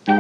Hello,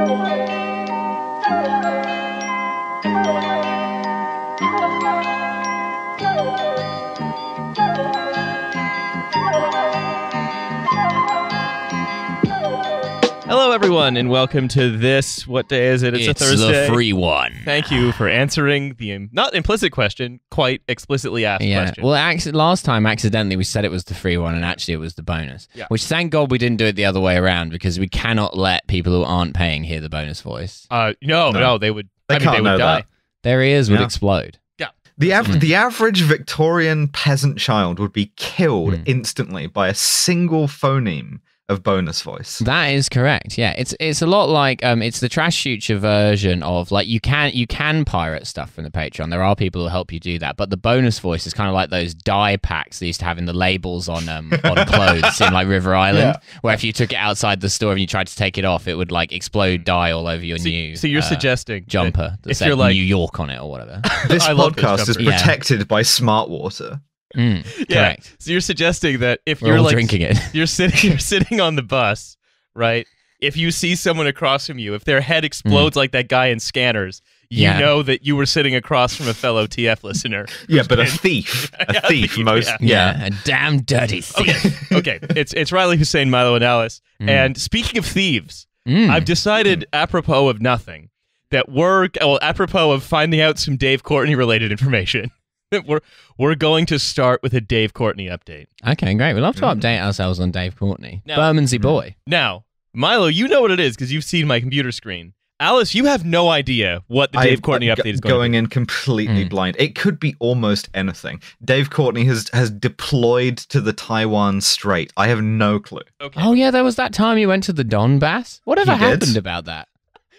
everyone, and welcome to this. What day is it? It's a Thursday. The free one. Thank you for answering the not implicit question, quite explicitly asked question. Well, last time, accidentally, we said it was the free one, and actually it was the bonus. Yeah. Which, thank God, we didn't do it the other way around, because we cannot let people who aren't paying hear the bonus voice. No, they would. They would die. that. Their ears would explode. Yeah. The average Victorian peasant child would be killed instantly by a single phoneme of bonus voice. That is correct. Yeah, it's a lot like it's the Trashfuture version of like you can pirate stuff from the Patreon. There are people who help you do that, but the bonus voice is kind of like those dye packs they used to have in the labels on clothes in like River Island, where if you took it outside the store and you tried to take it off, it would like explode dye all over your new. So you're suggesting jumper that said New York on it or whatever. This podcast is protected by smart water. Correct. So you're suggesting that if We're you're all like drinking it, you're sitting on the bus, right? If you see someone across from you, if their head explodes like that guy in Scanners, you know that you were sitting across from a fellow TF listener. Yeah, but a thief. A thief. A damn dirty thief. Okay. It's Riley, Hussein, Milo, and Alice. And speaking of thieves, I've decided, apropos of nothing, that apropos of finding out some Dave Courtney related information, we're going to start with a Dave Courtney update. Okay, great. We'd love to update ourselves on Dave Courtney. Bermondsey boy. Now, Milo, you know what it is because you've seen my computer screen. Alice, you have no idea what the Dave Courtney update is going in completely blind. It could be almost anything. Dave Courtney has deployed to the Taiwan Strait. I have no clue. Okay. Oh yeah, there was that time you went to the Donbass. Whatever happened about that?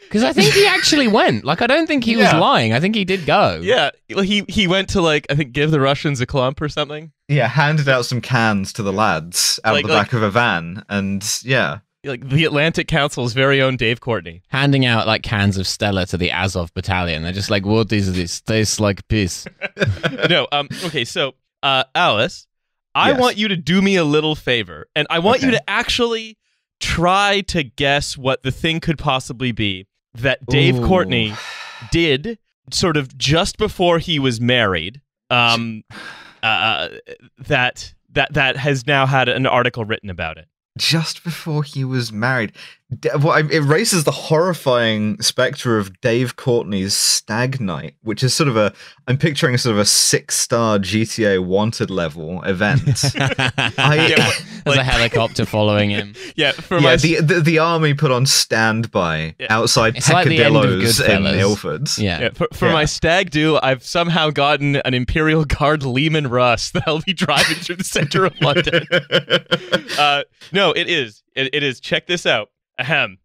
Because I think he actually went. Like, I don't think he was lying. I think he did go. Yeah, he went to, like, I think give the Russians a clump or something. Yeah, handed out some cans to the lads out of the back of a van, and like the Atlantic Council's very own Dave Courtney. Handing out, like, cans of Stella to the Azov battalion. They're just like, what is this? Tastes like piss. No, okay, so, Alice, I want you to do me a little favor, and I want you to actually try to guess what the thing could possibly be that Dave Courtney did sort of just before he was married, that has now had an article written about it. Just before he was married. It raises the horrifying spectre of Dave Courtney's Stag Night, which is sort of I'm picturing sort of a 6-star GTA Wanted level event. There's a helicopter following him. Yeah, the army put on standby outside Peccadillo's in Ilford. For my stag do, I've somehow gotten an Imperial Guard Lehman Russ that I'll be driving through the center of London. No, it is. It is. Check this out. Ahem.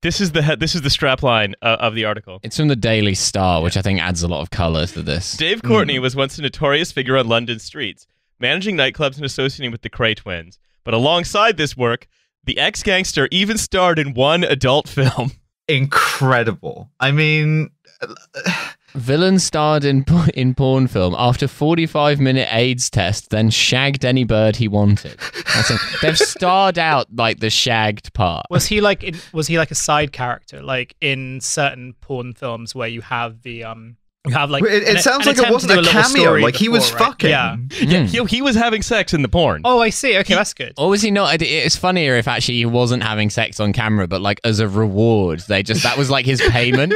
This is the strapline of the article. It's from the Daily Star, which I think adds a lot of colour to this. Dave Courtney was once a notorious figure on London streets, managing nightclubs and associating with the Cray twins. But alongside this work, the ex-gangster even starred in one adult film. Incredible. I mean... Villain starred in porn film after 45-minute AIDS test, then shagged any bird he wanted. They've starred out like the shagged part. Was he like a side character, like in certain porn films where you have the you have like it sounds like it wasn't a cameo, like he was fucking. He was having sex in the porn. Oh, I see. Okay, that's good. Or was he not? It's funnier if actually he wasn't having sex on camera, but like as a reward, that was like his payment.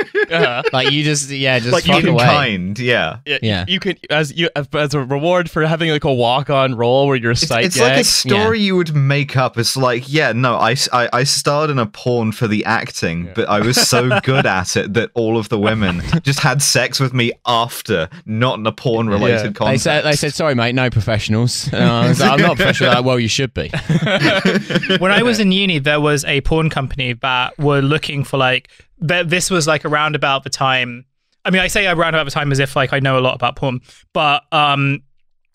Like you just like fuck in away. kind, yeah. You could as a reward for having like a walk-on role where you're a sight It's gag. like a story you would make up. It's like, I starred in a porn for the acting, but I was so good at it that all of the women just had sex with me after, not in a porn-related context. They said, sorry, mate, no professionals. I was like, I'm not professional. Like, well, you should be. When I was in uni, there was a porn company that were looking for this was like around about the time. I mean, I say around about the time as if like I know a lot about porn, but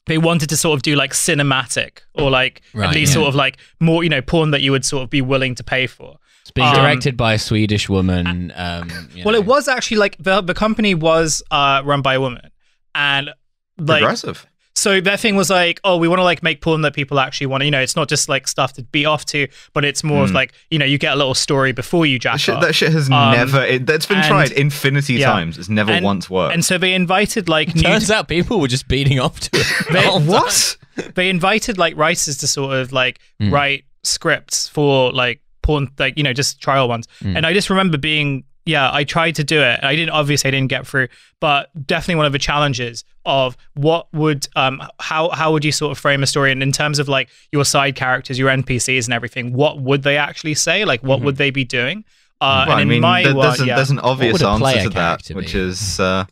they wanted to sort of do like cinematic or like at least sort of like more, porn that you would sort of be willing to pay for. It's being directed by a Swedish woman. Well, it was actually like the company was run by a woman, and like progressive. So their thing was like, oh, we want to like make porn that people actually want to, it's not just like stuff to be off to, but it's more of like, you get a little story before you jack off. That shit has never, that's been tried infinity times. It's never once worked. And so they invited like turns out people were just beating off to it. What? They invited like writers to sort of like write scripts for like porn, like, just trial ones. And I just remember being, I tried to do it. I didn't get through, but definitely one of the challenges of what would, how would you sort of frame a story? And in terms of like your side characters, your NPCs and everything, what would they actually say? Like, what would they be doing? And in there's an obvious answer to that, which is, shut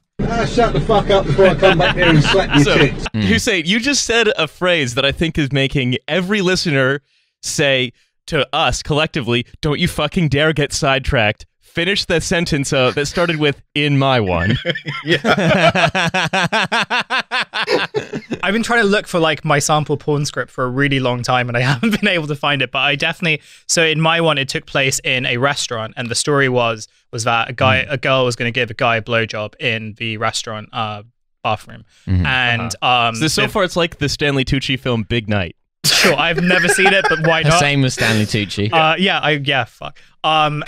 the fuck up before I come back here and slap your tits. Hussein, you just said a phrase that I think is making every listener say to us collectively, don't you fucking dare get sidetracked. Finish that sentence that started with "in my one." I've been trying to look for like my sample porn script for a really long time, and I haven't been able to find it. But I definitely. So in my one, it took place in a restaurant, and the story was that a girl was going to give a guy a blowjob in the restaurant bathroom, and so far it's like the Stanley Tucci film Big Night. Sure, I've never seen it, but why not? Same with Stanley Tucci. Fuck. I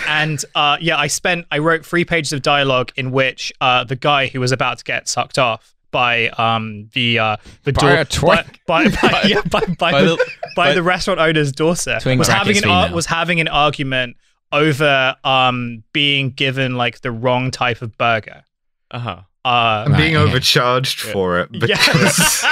wrote 3 pages of dialogue in which the guy who was about to get sucked off by the restaurant owner's daughter was having an argument over being given like the wrong type of burger. I'm being overcharged for it. Because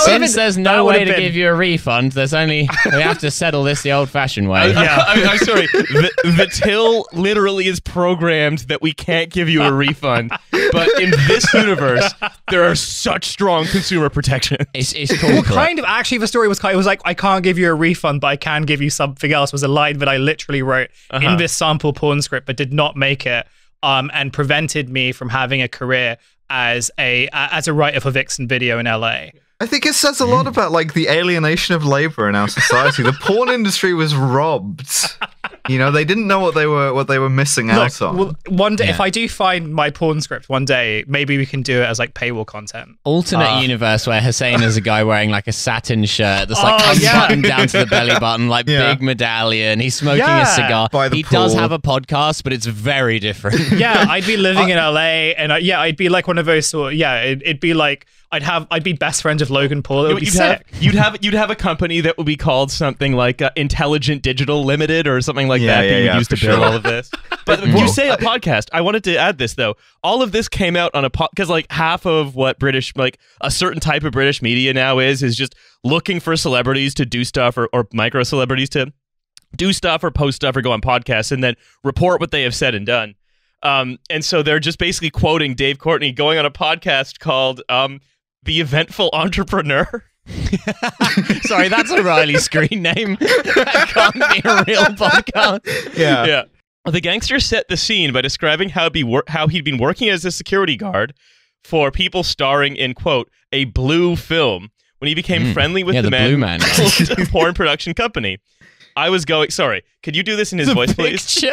since there's no way to give you a refund, we have to settle this the old-fashioned way. I'm sorry. The till literally is programmed that we can't give you a refund, but in this universe, there are such strong consumer protections. It's cool. Well, kind of. Actually, the story was like, I can't give you a refund, but I can give you something else. Was a line that I literally wrote in this sample porn script, but did not make it. And prevented me from having a career as a writer for Vixen Video in LA. I think it says a lot about like the alienation of labor in our society. The porn industry was robbed. They didn't know what they were missing out on. Well, one day, if I do find my porn script one day, maybe we can do it as like paywall content. Alternate universe where Hussein is a guy wearing like a satin shirt that's like unbuttoned down to the belly button, like big medallion. He's smoking a cigar. He does have a podcast, but it's very different. Yeah, I'd be living in LA, and I'd be like one of those sort. It'd be like. I'd be best friends with Logan Paul. It would be sick. You'd have a company that would be called something like Intelligent Digital Limited or something like that you would use to build all of this. But you say a podcast. I wanted to add this though. All of this came out on a because like half of what British a certain type of British media now is just looking for celebrities to do stuff or micro celebrities to do stuff or post stuff or go on podcasts and then report what they have said and done. And so they're just basically quoting Dave Courtney going on a podcast called The Eventful Entrepreneur. Sorry, that's a Riley screen name. That can't be a real podcast. Yeah. The gangster set the scene by describing how he'd been working as a security guard for people starring in, quote, a blue film when he became friendly with the Blue Man porn production company. I was going... Sorry, could you do this in his voice, please?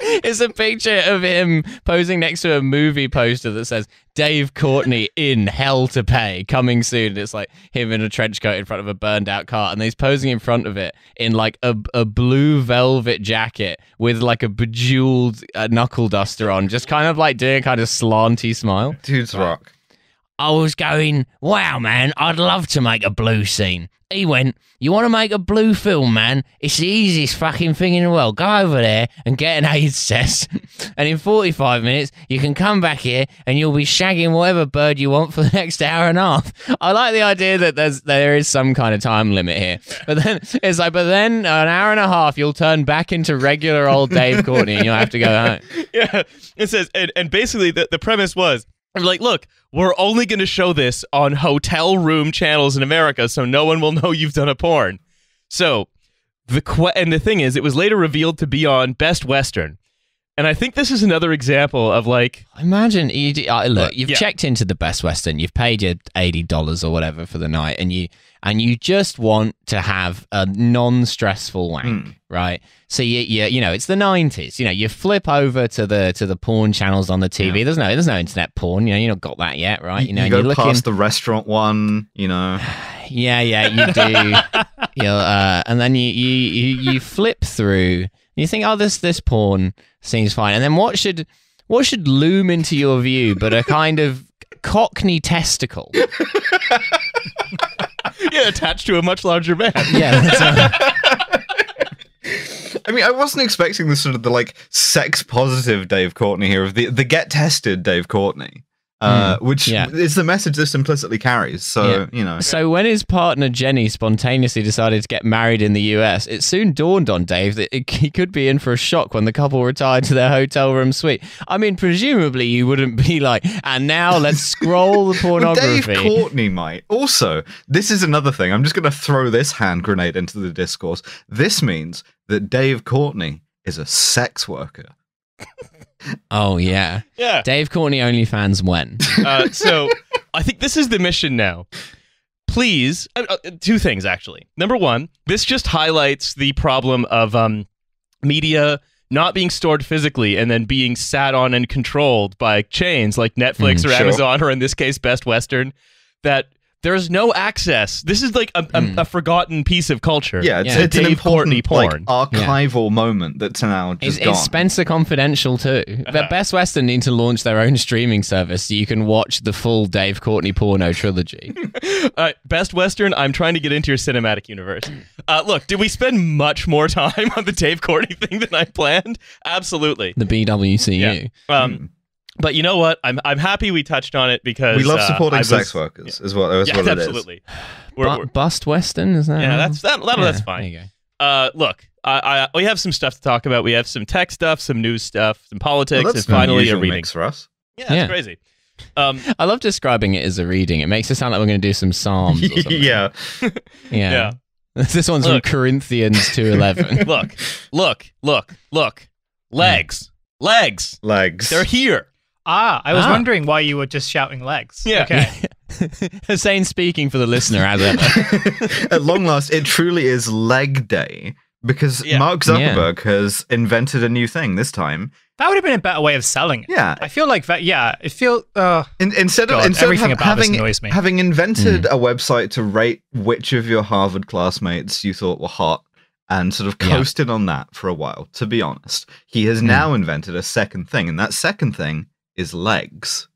It's a picture of him posing next to a movie poster that says Dave Courtney in Hell to Pay coming soon. It's like him in a trench coat in front of a burned out car, and he's posing in front of it in like a blue velvet jacket with like a bejeweled knuckle duster on, just kind of like doing a kind of slanty smile. Dude's rock. I was going, wow, man, I'd love to make a blue scene. He went, you want to make a blue film, man? It's the easiest fucking thing in the world. Go over there and get an AIDS test. And in 45 minutes, you can come back here and you'll be shagging whatever bird you want for the next hour and a half. I like the idea that there is some kind of time limit here. But then it's like, an hour and a half, you'll turn back into regular old Dave Courtney and you'll have to go home. Yeah. It says, and basically the premise was, I'm like, look, we're only going to show this on hotel room channels in America, so no one will know you've done a porn. So, and the thing is, it was later revealed to be on Best Western. And I think this is another example of like, imagine look, you've yeah. checked into the Best Western, you've paid your $80 or whatever for the night, and you just want to have a non-stressful wank, right? So you know, it's the 90s. You know, you flip over to the porn channels on the TV. Yeah. There's no internet porn. You know, you've not got that yet, right? You know, you and go you're looking past the restaurant one. You know. Yeah, you do. And then you flip through. You think, oh, this porn seems fine, and then what should loom into your view but a kind of Cockney testicle? yeah, attached to a much larger man. Yeah. I mean, I wasn't expecting the sort of the like sex positive Dave Courtney here of the get tested Dave Courtney. Which is the message this implicitly carries. So, you know. So when his partner Jenny spontaneously decided to get married in the US, it soon dawned on Dave that he could be in for a shock when the couple retired to their hotel room suite. I mean, presumably you wouldn't be like, and now let's scroll the pornography. Dave Courtney might. Also, this is another thing. I'm just going to throw this hand grenade into the discourse. This means that Dave Courtney is a sex worker. Oh, yeah. Yeah. Dave Courtney OnlyFans when? So I think this is the mission now. Please, two things, actually. Number one, this just highlights the problem of media not being stored physically and then being sat on and controlled by chains like Netflix or Amazon, or in this case, Best Western, that there's no access. This is like a forgotten piece of culture. Yeah, it's an Dave Courtney important porn. archival moment that's now just gone. It's Spencer Confidential too. The Best Western need to launch their own streaming service so you can watch the full Dave Courtney porno trilogy. Best Western, I'm trying to get into your cinematic universe. Look, did we spend much more time on the Dave Courtney thing than I planned? Absolutely. The BWCU. Yeah. But you know what? I'm happy we touched on it because we love supporting sex workers. Is what it is. Absolutely. Bust Western, is that? Yeah, that's fine. There you go. Look, we have some stuff to talk about. We have some tech stuff, some news stuff, some politics, and That's finally a unusual reading. mix for us. Yeah, it's crazy. I love describing it as a reading. It makes it sound like we're going to do some psalms. Or something. Yeah. Yeah. This one's from Corinthians 2:11. Look. Legs. Legs. They're here. I was wondering why you were just shouting legs. Yeah. Okay. Hussein speaking for the listener as ever. At long last, it truly is leg day because Mark Zuckerberg has invented a new thing this time. That would have been a better way of selling it. Yeah. I feel like that. Yeah. It feels. Instead of having invented a website to rate which of your Harvard classmates you thought were hot and sort of coasted on that for a while, to be honest, he has now invented a second thing, and that second thing is legs.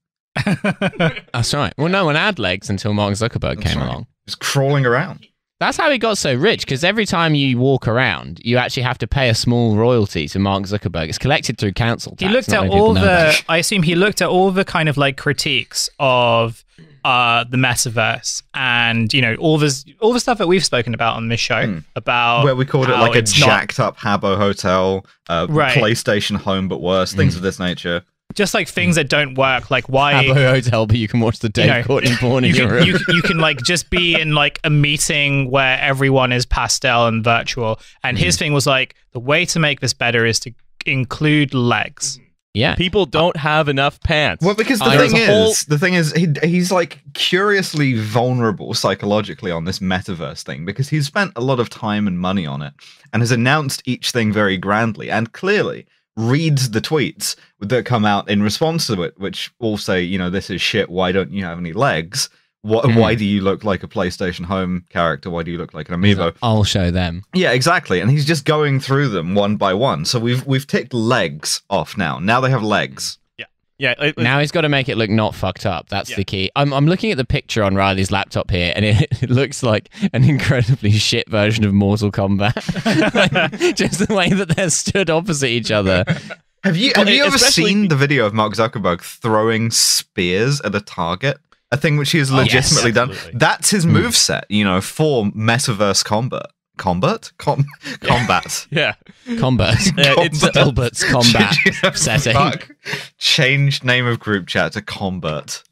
That's right. Well, no one had legs until Mark Zuckerberg came along. Just crawling around. That's how he got so rich, because every time you walk around, you actually have to pay a small royalty to Mark Zuckerberg. It's collected through council tax. He looked at all the. I assume he looked at all the kind of like critiques of the metaverse, and you know all the stuff that we've spoken about on this show about where we called it like a jacked up Habbo hotel, PlayStation home, but worse, things of this nature. Just like things that don't work, like why Habbo hotel, but you can watch the Dave Courtney porn in your room. You can like just be in like a meeting where everyone is pastel and virtual. And his thing was like, the way to make this better is to include legs. Yeah, people don't have enough pants. Well, because the thing is, he's like curiously vulnerable psychologically on this metaverse thing because he's spent a lot of time and money on it and has announced each thing very grandly and clearly reads the tweets that come out in response to it, which all say, you know, this is shit. Why don't you have any legs? Why do you look like a PlayStation Home character? Why do you look like an amiibo? I'll show them. Yeah, exactly. And he's just going through them one by one. So we've ticked legs off now. Now they have legs. Yeah. Now he's got to make it look not fucked up. That's the key. I'm looking at the picture on Riley's laptop here, and it looks like an incredibly shit version of Mortal Kombat. Just the way that they're stood opposite each other. Have you ever seen the video of Mark Zuckerberg throwing spears at a target? A thing which he has legitimately done. That's his moveset, you know, for metaverse combat. Combat? Yeah. Combat. It's Albert's combat setting. Changed name of group chat to combat.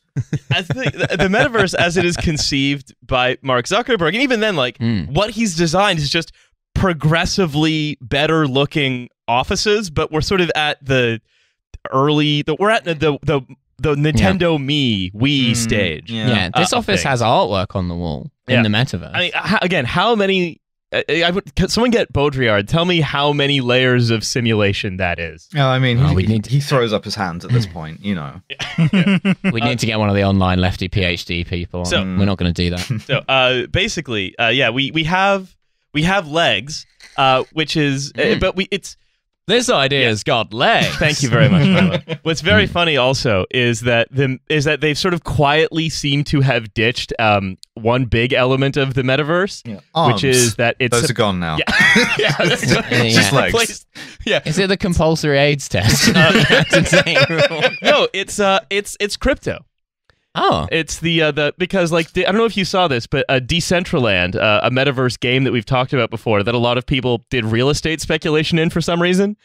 As the metaverse as it is conceived by Mark Zuckerberg, and even then, like, what he's designed is just progressively better looking offices, but we're sort of at the Nintendo Wii stage. Yeah, this office has artwork on the wall in the metaverse. I mean, again, how many? Someone get Baudrillard. Tell me how many layers of simulation that is. Oh, I mean, he throws up his hands at this point, you know. We need to get one of the online lefty PhD people. So we're not going to do that. So basically, we have legs, which is, but it's. This idea's got legs. Thank you very much, Milo. What's very funny also is that they've sort of quietly seemed to have ditched one big element of the metaverse, which is that those are gone now. Just legs. Is it the compulsory AIDS test? No, it's crypto. Oh, it's because I don't know if you saw this, but Decentraland, a metaverse game that we've talked about before, that a lot of people did real estate speculation in for some reason.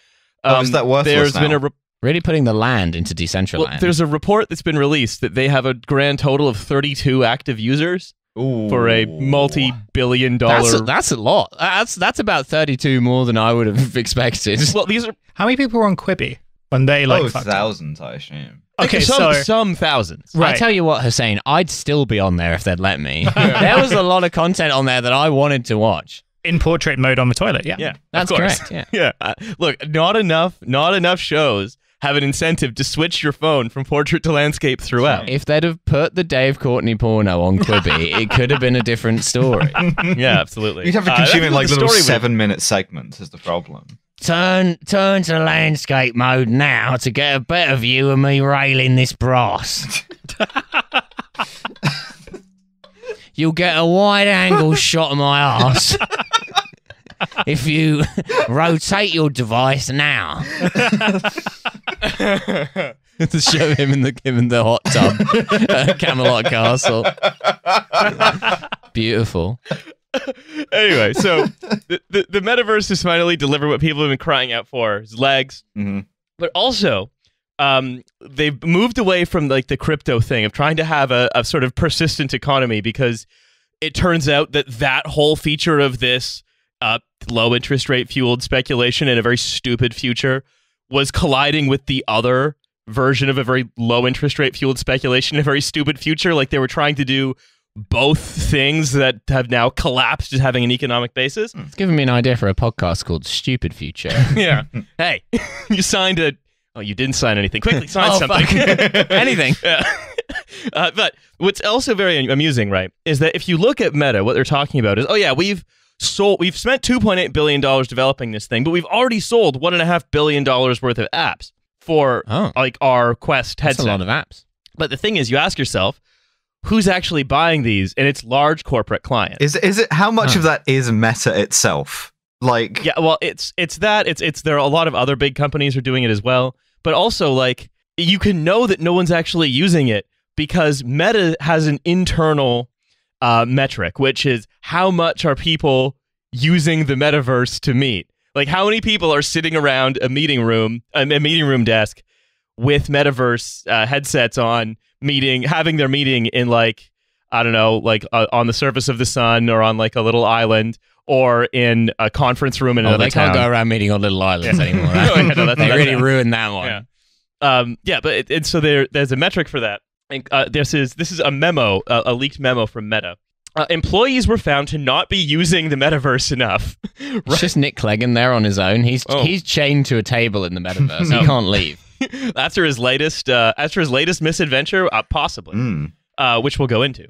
Is that worthless now? Really putting the land into Decentraland. Well, there's a report that's been released that they have a grand total of 32 active users for a multi-billion-dollar. That's a lot. That's about 32 more than I would have expected. Well, these are how many people were on Quibi when they thousands, I assume. Okay, some thousands. Right. I tell you what, Hussein, I'd still be on there if they'd let me. There was a lot of content on there that I wanted to watch. In portrait mode on the toilet, yeah, that's correct. Yeah. Look, not enough shows have an incentive to switch your phone from portrait to landscape throughout. If they'd have put the Dave Courtney porno on Quibi, it could have been a different story. Yeah, absolutely. You'd have to consume it in like little 7-minute segments is the problem. Turn to landscape mode now to get a better view of me railing this brass. You'll get a wide-angle shot of my ass if you rotate your device now. To show him in the hot tub at Camelot Castle. Beautiful. Anyway, so the metaverse has finally delivered what people have been crying out for: is legs. Mm-hmm. But also, they've moved away from like the crypto thing of trying to have a sort of persistent economy, because it turns out that whole feature of this low interest rate fueled speculation in a very stupid future was colliding with the other version of a very low interest rate fueled speculation in a very stupid future. Like they were trying to do both things that have now collapsed as having an economic basis. It's given me an idea for a podcast called Stupid Future. Yeah. Hey, you signed a... Oh, you didn't sign anything. Quickly sign something. Anything. Yeah. But what's also very amusing, right, is that if you look at Meta, what they're talking about is, we've spent $2.8 billion developing this thing, but we've already sold $1.5 billion worth of apps for like our Quest headset. That's a lot of apps. But the thing is, you ask yourself, who's actually buying these? And it's large corporate clients. Is it how much of that is Meta itself? Like, yeah, well, it's there are a lot of other big companies are doing it as well, but also like you can know that no one's actually using it because Meta has an internal metric, which is how much are people using the metaverse to meet. Like how many people are sitting around a meeting room desk with metaverse headsets on, having their meeting in like, I don't know, like on the surface of the sun or on like a little island or in a conference room in another they town. Can't go around meeting on little islands anymore. They really ruined that one. Yeah. But so there's a metric for that. This is a memo, a leaked memo from Meta. Employees were found to not be using the metaverse enough. Right? It's just Nick Clegg in there on his own. He's chained to a table in the metaverse. He can't leave. After his latest misadventure, possibly, which we'll go into.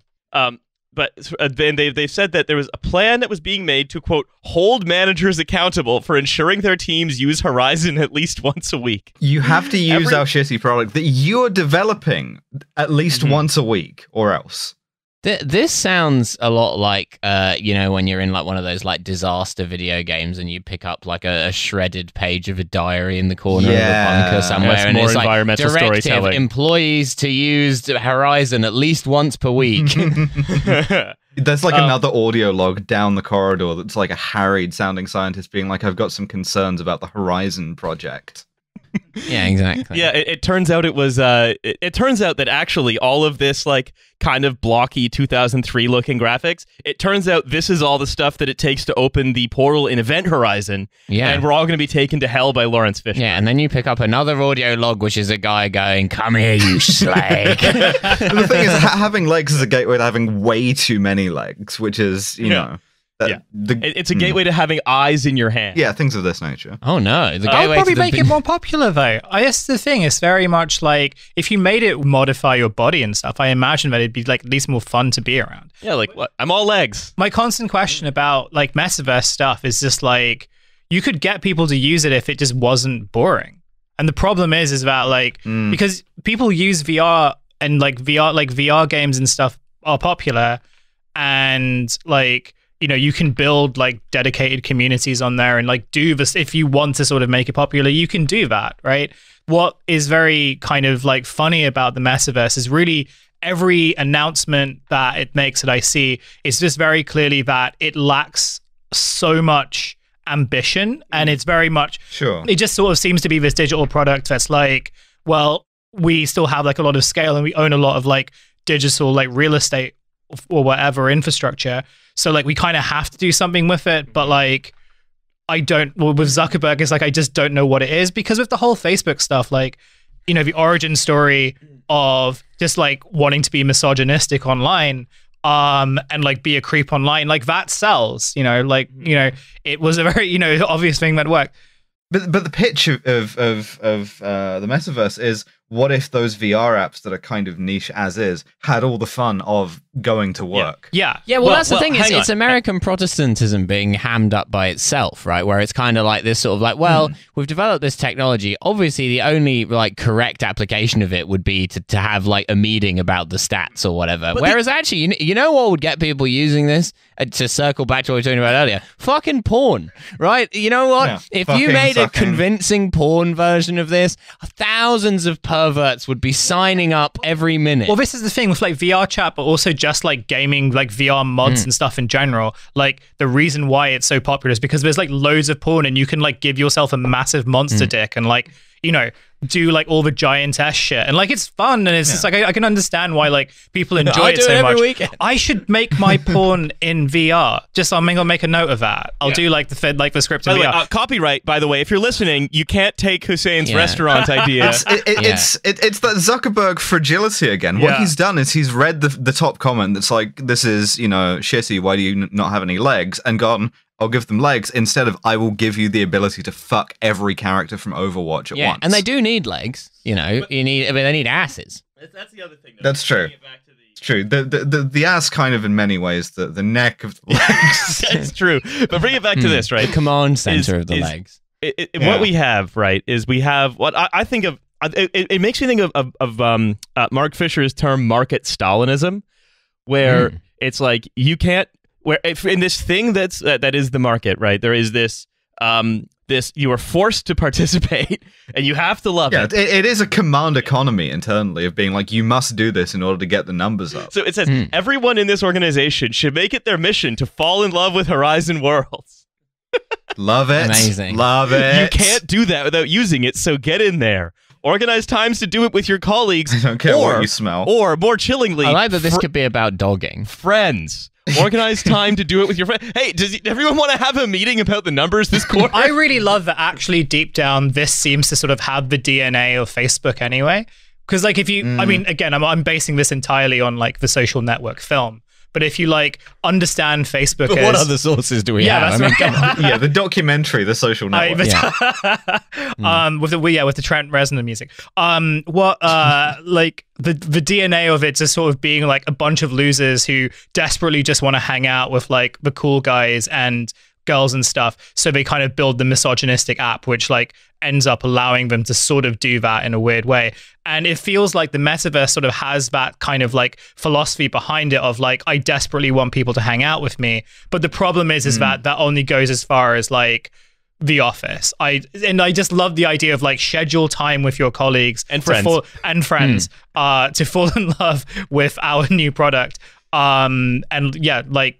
But then they've said that there was a plan that was being made to, quote, hold managers accountable for ensuring their teams use Horizon at least once a week. You have to use our shitty product that you're developing at least once a week, or else. This sounds a lot like, when you're in like one of those like disaster video games and you pick up like a shredded page of a diary in the corner of a bunker somewhere, and more it's like environmental storytelling. Employees to use Horizon at least once per week. There's like another audio log down the corridor that's like a harried sounding scientist being like, I've got some concerns about the Horizon project. Yeah, exactly. Yeah, it turns out it was. It turns out that actually all of this like kind of blocky 2003 looking graphics. It turns out this is all the stuff that it takes to open the portal in Event Horizon. Yeah. And we're all going to be taken to hell by Lawrence Fishburne. Yeah, and then you pick up another audio log, which is a guy going, "Come here, you slag." The thing is, having legs is a gateway to having way too many legs, which is, you know. It's a gateway to having eyes in your hand. Yeah, things of this nature. Oh no, the I'll gateway probably to the make it more popular though. I guess the thing is very much like if you made it modify your body and stuff, I imagine that it'd be like at least more fun to be around. Yeah, like what? I'm all legs. My constant question about like metaverse stuff is just like you could get people to use it if it just wasn't boring. And the problem is that like because people use VR and like VR games and stuff are popular, and like, you know, you can build like dedicated communities on there and like do this. If you want to sort of make it popular, you can do that, right? What is very kind of like funny about the metaverse is really every announcement that it makes that I see is just very clearly that it lacks so much ambition, and it's very much, it just sort of seems to be this digital product that's like, well, we still have like a lot of scale and we own a lot of like digital like real estate or whatever infrastructure. So like we kind of have to do something with it, but like with Zuckerberg, it's like I just don't know what it is, because with the whole Facebook stuff, like, you know, the origin story of just like wanting to be misogynistic online and like be a creep online, like that sells, you know, like, you know, it was a very, you know, obvious thing that worked. But the pitch of the metaverse is, what if those VR apps that are kind of niche as is had all the fun of going to work? Yeah. Well, that's the thing. It's American Protestantism being hammed up by itself, right? Where it's kind of like this sort of like, well, we've developed this technology. Obviously, the only like correct application of it would be to have like a meeting about the stats or whatever. But whereas actually, you know what would get people using this? To circle back to what we were talking about earlier, fucking porn, right? You know what? Yeah, if you made a convincing porn version of this, thousands of perverts would be signing up every minute. Well, this is the thing with like VR chat, but also just like gaming, like VR mods and stuff in general. Like the reason why it's so popular is because there's like loads of porn, and you can like give yourself a massive monster dick and like, you know, do like all the giantess shit, and like it's fun, and it's just like I can understand why like people enjoy it so much. Weekend. I should make my porn in VR. Just I'm gonna make a note of that. I'll do like the script in VR. Way, copyright, by the way. If you're listening, you can't take Hussein's restaurant idea. It's that Zuckerberg fragility again. What he's done is he's read the top comment that's like, this is, you know, shitty, why do you not have any legs, and gone, I'll give them legs instead of I will give you the ability to fuck every character from Overwatch at once. And they do need legs, you know. They need asses. That's the other thing. That's true. It's true. The ass kind of in many ways, the neck of the legs. That's true. But bring it back to this, right? The command center of the legs. What we have, right, is we have what I think of. It makes me think of Mark Fisher's term market Stalinism, where it's like you can't. Where in this thing that is the market, right? There is this you are forced to participate, and you have to love it. It is a command economy internally of being like, you must do this in order to get the numbers up. So it says everyone in this organization should make it their mission to fall in love with Horizon Worlds. Love it. Amazing. Love it. You can't do that without using it, so get in there. Organize times to do it with your colleagues. I don't care what you smell. Or, more chillingly, I like that this could be about dogging. Friends. Organize time to do it with your friends. Hey, does everyone want to have a meeting about the numbers this quarter? I really love that actually deep down, this seems to sort of have the DNA of Facebook anyway. Because like if you, I mean, again, I'm basing this entirely on like the Social Network film. But if you like understand Facebook, but what other sources do we have? That's yeah, the documentary, The Social Network. with the Trent Reznor music. Like the DNA of it just sort of being like a bunch of losers who desperately just want to hang out with like the cool guys and girls and stuff, so they kind of build the misogynistic app, which like ends up allowing them to sort of do that in a weird way. And it feels like the metaverse sort of has that kind of like philosophy behind it of like, I desperately want people to hang out with me, but the problem is that only goes as far as like The Office. I just love the idea of like schedule time with your colleagues and friends to fall in love with our new product. And yeah, like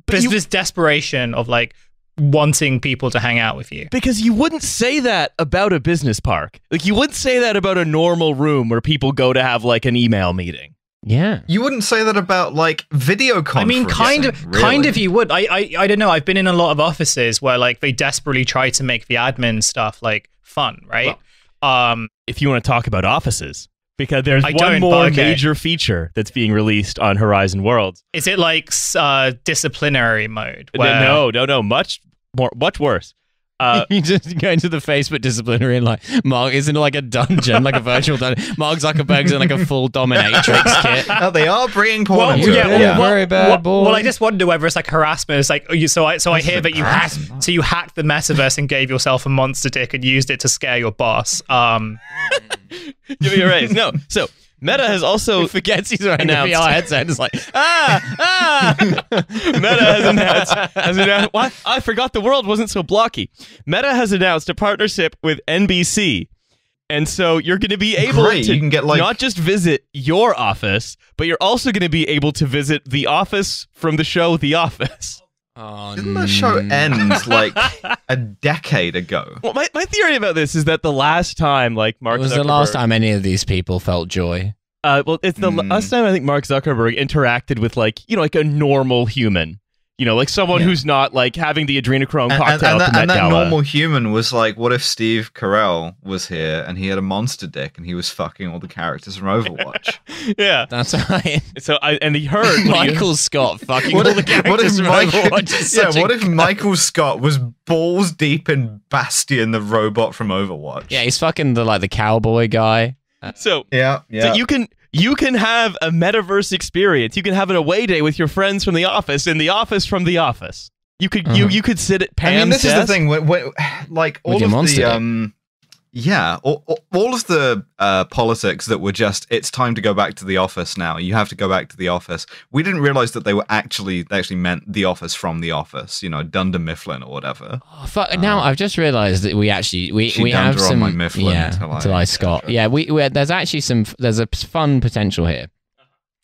there's this desperation of like wanting people to hang out with you. Because you wouldn't say that about a business park. Like, you wouldn't say that about a normal room where people go to have, like, an email meeting. Yeah. You wouldn't say that about, like, video conferencing. I mean, kind of you would. I don't know. I've been in a lot of offices where, like, they desperately try to make the admin stuff, like, fun, right? Well, if you want to talk about offices, because there's one more major feature that's being released on Horizon Worlds. Is it, like, disciplinary mode? Where... No. Much worse. You just go into the Facebook disciplinary and like Mark is in like a dungeon, like a virtual dungeon. Mark Zuckerberg's in like a full dominatrix kit. Oh, they are bringing porn into it. Very bad boy. Well, I just wonder whether it's like harassment. It's like so I hear that you hacked the metaverse and gave yourself a monster dick and used it to scare your boss. Give me a raise. No, so. Meta has also he forgets he's wearing a VR headset and is like, Meta has announced what? I forgot the world wasn't so blocky. Meta has announced a partnership with NBC. And so you're going to be able to you can get, like... not just visit your office, but you're also going to be able to visit the office from the show The Office. Oh, didn't the show end like a decade ago? Well, my theory about this is that the last time, like, Mark Zuckerberg... It was the last time any of these people felt joy. Well, it's the last time I think Mark Zuckerberg interacted with, like, you know, like a normal human. You know, like someone who's not, like, having the adrenochrome cocktail and that normal human was like, what if Steve Carell was here and he had a monster dick and he was fucking all the characters from Overwatch? Yeah. That's right. So and he heard Michael Scott fucking all the characters from Overwatch. What if Michael Scott was balls deep in Bastion, the robot from Overwatch? Yeah, he's fucking the cowboy guy. So yeah. So you can have a metaverse experience. You can have an away day with your friends from the office in the office from the office. You could you could sit at Pam's this desk. is the thing. Like all of the all of the politics that were just, it's time to go back to the office now. You have to go back to the office. We didn't realize that they actually meant the office from the office. You know, Dunder Mifflin or whatever. Oh, fuck! Now I've just realized that we have some on my Mifflin until I Scott. Yeah, there's actually there's a fun potential here,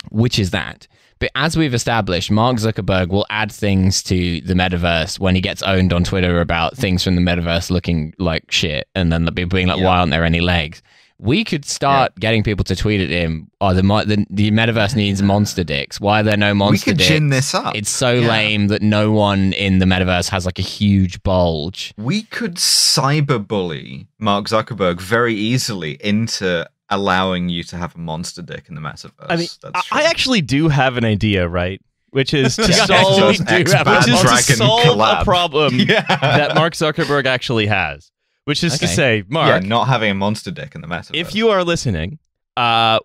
which is that. But as we've established, Mark Zuckerberg will add things to the metaverse when he gets owned on Twitter about things from the metaverse looking like shit, and then people being like, why aren't there any legs? We could start getting people to tweet at him, oh, the metaverse needs monster dicks. Why are there no monster dicks? We could gin this up. It's so lame that no one in the metaverse has like a huge bulge. We could cyberbully Mark Zuckerberg very easily into allowing you to have a monster dick in the metaverse. I mean, I actually do have an idea, right? Which is to solve a problem that Mark Zuckerberg actually has. Which is to say, Mark... not having a monster dick in the metaverse. If you are listening,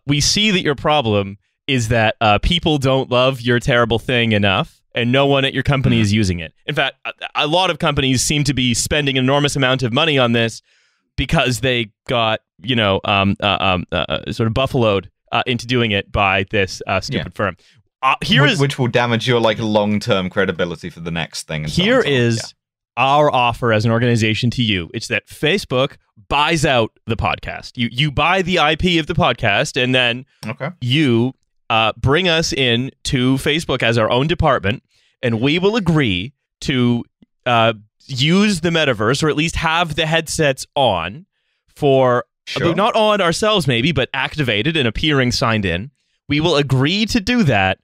we see that your problem is that people don't love your terrible thing enough, and no one at your company is using it. In fact, a lot of companies seem to be spending an enormous amount of money on this because they got, sort of buffaloed into doing it by this stupid firm. Which will damage your long-term credibility for the next thing. Here is our offer as an organization to you. It's that Facebook buys out the podcast. You buy the IP of the podcast, and then you bring us in to Facebook as our own department, and we will agree to use the metaverse, or at least have the headsets on for, not on ourselves maybe, but activated and appearing signed in. We will agree to do that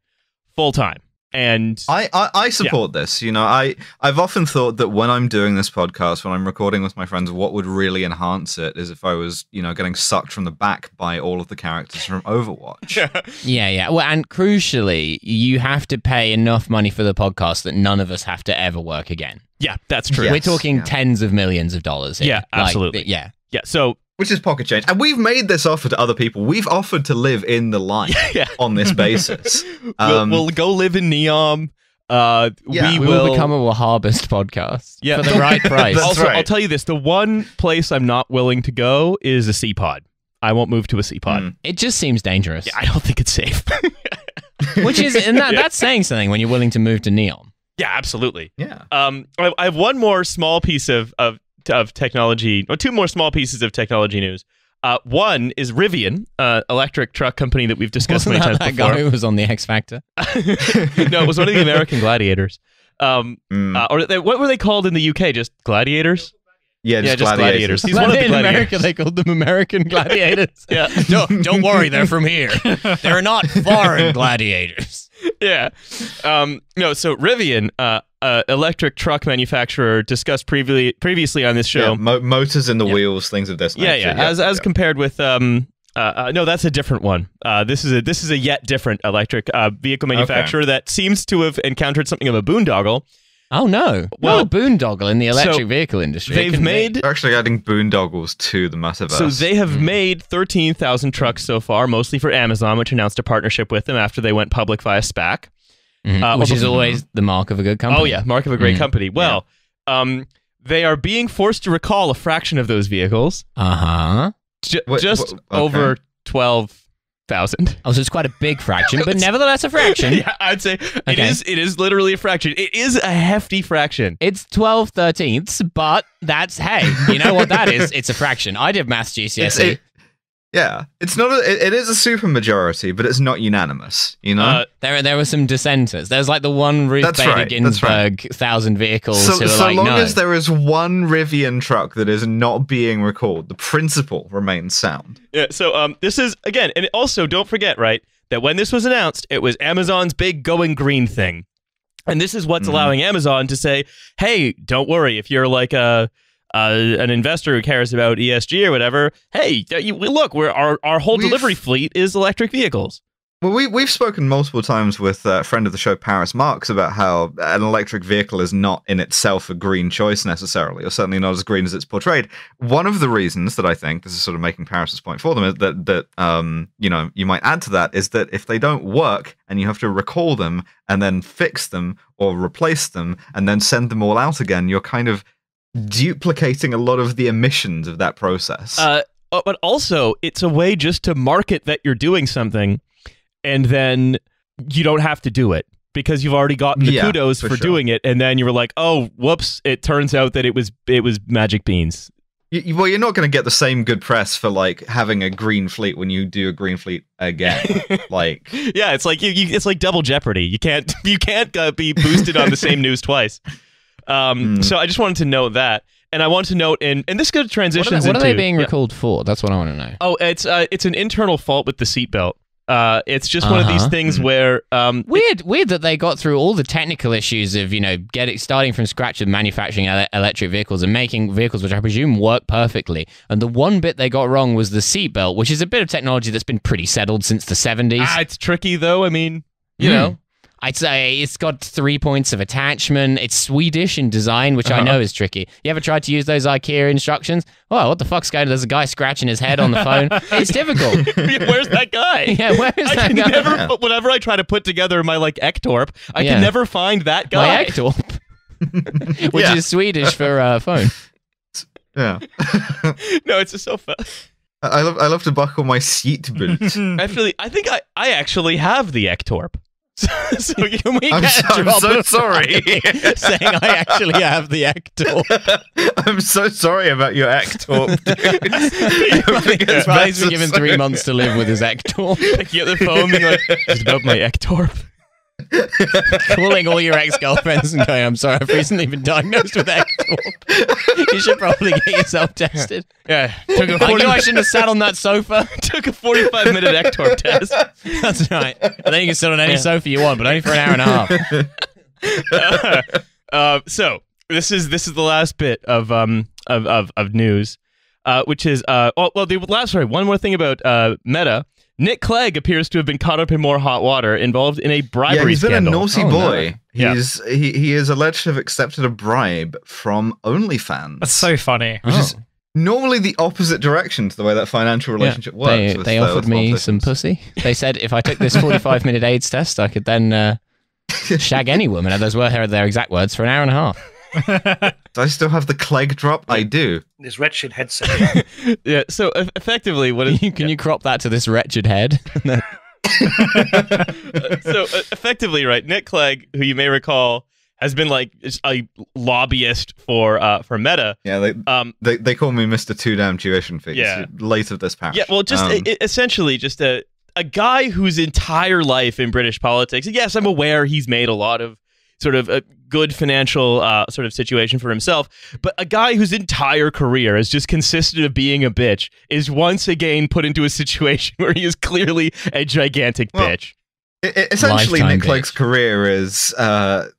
full time. And I support this. You know, I've often thought that when I'm doing this podcast, when I'm recording with my friends, what would really enhance it is if I was, getting sucked from the back by all of the characters from Overwatch. Yeah. Well, and crucially, you have to pay enough money for the podcast that none of us have to ever work again. Yeah, that's true. We're talking tens of millions of dollars here. Yeah, absolutely. Yeah. So, which is pocket change. And we've made this offer to other people. We've offered to live in the line on this basis. We'll go live in Neom. We will become a Wahhabist podcast for the right price. Also, I'll tell you this. The one place I'm not willing to go is a C-Pod. I won't move to a C-Pod. It just seems dangerous. Yeah, I don't think it's safe. Which is, and that's saying something when you're willing to move to Neom. Yeah, absolutely. Yeah. I have one more small piece of technology, or two more small pieces of technology news. One is Rivian, electric truck company that we've discussed many times before. That guy who was on the X Factor? No, it was one of the American Gladiators. What were they called in the UK? Just gladiators? Yeah, just gladiators. He's one of the in gladiators. America, they called them American gladiators. Yeah. Don't worry, they're from here. They're not foreign gladiators. Yeah. No, so Rivian, electric truck manufacturer, discussed previously on this show. Yeah, motors in the wheels, things of this nature. As compared with no, that's a different one. This is a yet different electric vehicle manufacturer that seems to have encountered something of a boondoggle. Oh no! Well, a boondoggle in the electric vehicle industry. They're actually adding boondoggles to the metaverse. So they have made 13,000 trucks so far, mostly for Amazon, which announced a partnership with them after they went public via SPAC. Which is always the mark of a good company. Oh yeah, mark of a great company. Well, they are being forced to recall a fraction of those vehicles. Just over 12,000. Oh, so it's quite a big fraction, but nevertheless a fraction. Yeah, I'd say it is literally a fraction. It is a hefty fraction. It's 12/13ths, but that's, hey, you know what that is? It's a fraction. I did maths GCSE. It's not. It is a supermajority, but it's not unanimous. You know, there were some dissenters. There's like the one Ruth Bader Ginsburg 1,000 vehicles who are so like, long no. as there is one Rivian truck that is not being recalled, the principle remains sound. Yeah. So this is again, and also don't forget, right, that when this was announced, it was Amazon's big going green thing, and this is what's allowing Amazon to say, hey, don't worry, if you're like an investor who cares about ESG or whatever, hey, look, our whole delivery fleet is electric vehicles. Well, we've spoken multiple times with a friend of the show, Paris Marks, about how an electric vehicle is not in itself a green choice necessarily, or certainly not as green as it's portrayed. One of the reasons that I think, this is sort of making Paris's point for them, is that you might add to that, is that if they don't work and you have to recall them and then fix them or replace them and then send them all out again, you're kind of duplicating a lot of the emissions of that process. But also, it's a way just to market that you're doing something, and then you don't have to do it because you've already gotten the kudos for doing it, and then you were like, oh, whoops, it turns out that it was magic beans. Well, you're not going to get the same good press for like having a green fleet when you do a green fleet again. Like, yeah, it's like it's like double jeopardy. You can't be boosted on the same news twice. So I just wanted to note that, and I want to note, and this good transitions. What are they being recalled for? That's what I want to know. Oh, it's an internal fault with the seatbelt. It's just one of these things where weird that they got through all the technical issues of starting from scratch with manufacturing electric vehicles and making vehicles which I presume work perfectly. And the one bit they got wrong was the seatbelt, which is a bit of technology that's been pretty settled since the 70s. It's tricky though. I mean, you know. I'd say it's got 3 points of attachment. It's Swedish in design, which I know is tricky. You ever tried to use those IKEA instructions? Oh, what the fuck's going on? There's a guy scratching his head on the phone. It's difficult. Where's that guy? Yeah, where is that guy? But whenever I try to put together my Ektorp, I can never find that guy. My Ektorp, which is Swedish for phone. Yeah. No, it's just so fun. I love to buckle my seat boot. Actually, I think I actually have the Ektorp. So can we I'm so sorry. saying I actually have the Ektorp. I'm so sorry about your Ektorp. Riley's been given 3 months to live with his Ektorp. Picking up the phone, being like, "It's about my Ektorp." Calling all your ex-girlfriends and going, I'm sorry, I've recently been diagnosed with Ektorp. You should probably get yourself tested. Yeah. I knew I shouldn't have sat on that sofa. Took a 45-minute Ektorp test. That's right. I think you can sit on any sofa you want, but only for an hour and a half. So this is the last bit of news, which is one more thing about Meta. Nick Clegg appears to have been caught up in more hot water, involved in a bribery scandal. He's been a naughty boy. No. He is alleged to have accepted a bribe from OnlyFans. That's so funny. Which is normally the opposite direction to the way that financial relationship works. They offered me some pussy. They said if I took this 45-minute AIDS test, I could then shag any woman. And those were their exact words for an hour and a half. Do I still have the Clegg drop? I do. This wretched headset. Yeah. So effectively, what is can you crop that to this wretched head? So effectively, right? Nick Clegg, who you may recall, has been like a lobbyist for Meta. Yeah, they call me Mr. Too Damn Tuition Fees. Yeah. Late of this patch. Yeah. Well, just essentially just a guy whose entire life in British politics. Yes, I'm aware he's made a lot of sort of a good financial sort of situation for himself. But a guy whose entire career has just consisted of being a bitch is once again put into a situation where he is clearly a gigantic bitch. Essentially, Lifetime Nick Clegg's bitch. career is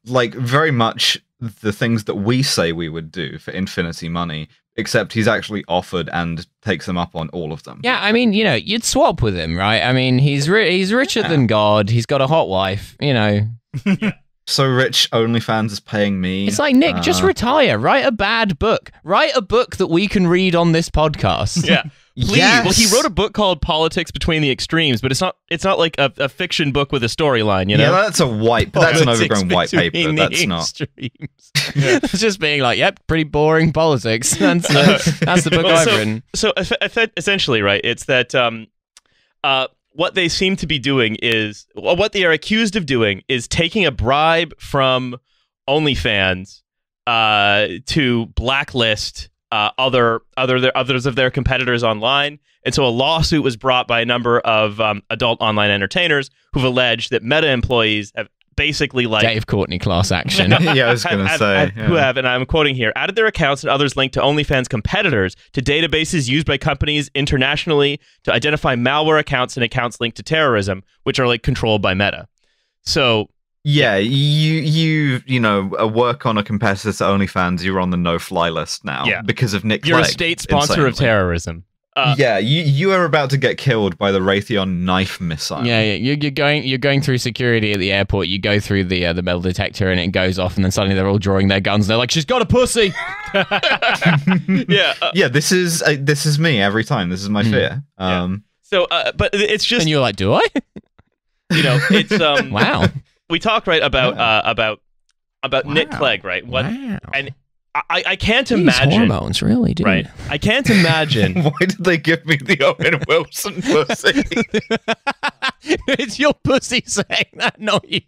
like very much the things that we say we would do for infinity money, except he's actually offered and takes them up on all of them. Yeah, I mean, you know, you'd swap with him, right? I mean, he's richer than God. He's got a hot wife, you know. So rich, OnlyFans is paying me. It's like, Nick, just retire. Write a bad book. Write a book that we can read on this podcast. Yeah. Please. Yes. Well, he wrote a book called Politics Between the Extremes, but it's not like a fiction book with a storyline, you know? Yeah, that's a white. That's an Politics overgrown white paper. Between That's the not. extremes. It's just being like, yep, pretty boring politics. That's the book I've written. So essentially, right, it's that what they seem to be doing is, what they are accused of doing is taking a bribe from OnlyFans to blacklist others of their competitors online. And so a lawsuit was brought by a number of adult online entertainers who've alleged that Meta employees have basically like Dave Courtney class action. Yeah, I was going to say. who have, and I'm quoting here, added their accounts and others linked to OnlyFans competitors to databases used by companies internationally to identify malware accounts and accounts linked to terrorism, which are like controlled by Meta. So Yeah, you know, work on a competitor to OnlyFans, you're on the no-fly list now because of Nick Clegg. you're a state sponsor of terrorism. Yeah, you are about to get killed by the Raytheon knife missile. Yeah, you're going through security at the airport. You go through the metal detector and it goes off, and then suddenly they're all drawing their guns. And they're like, "She's got a pussy." Yeah. This is me every time. This is my fear. So, but it's just, And you're like, "Do I?" you know, it's Wow. we talk right about Nick Clegg, right? What Wow. and I can't These imagine. hormones really do. Right. I can't imagine. Why did they give me the Owen Wilson pussy? It's your pussy saying that, not you.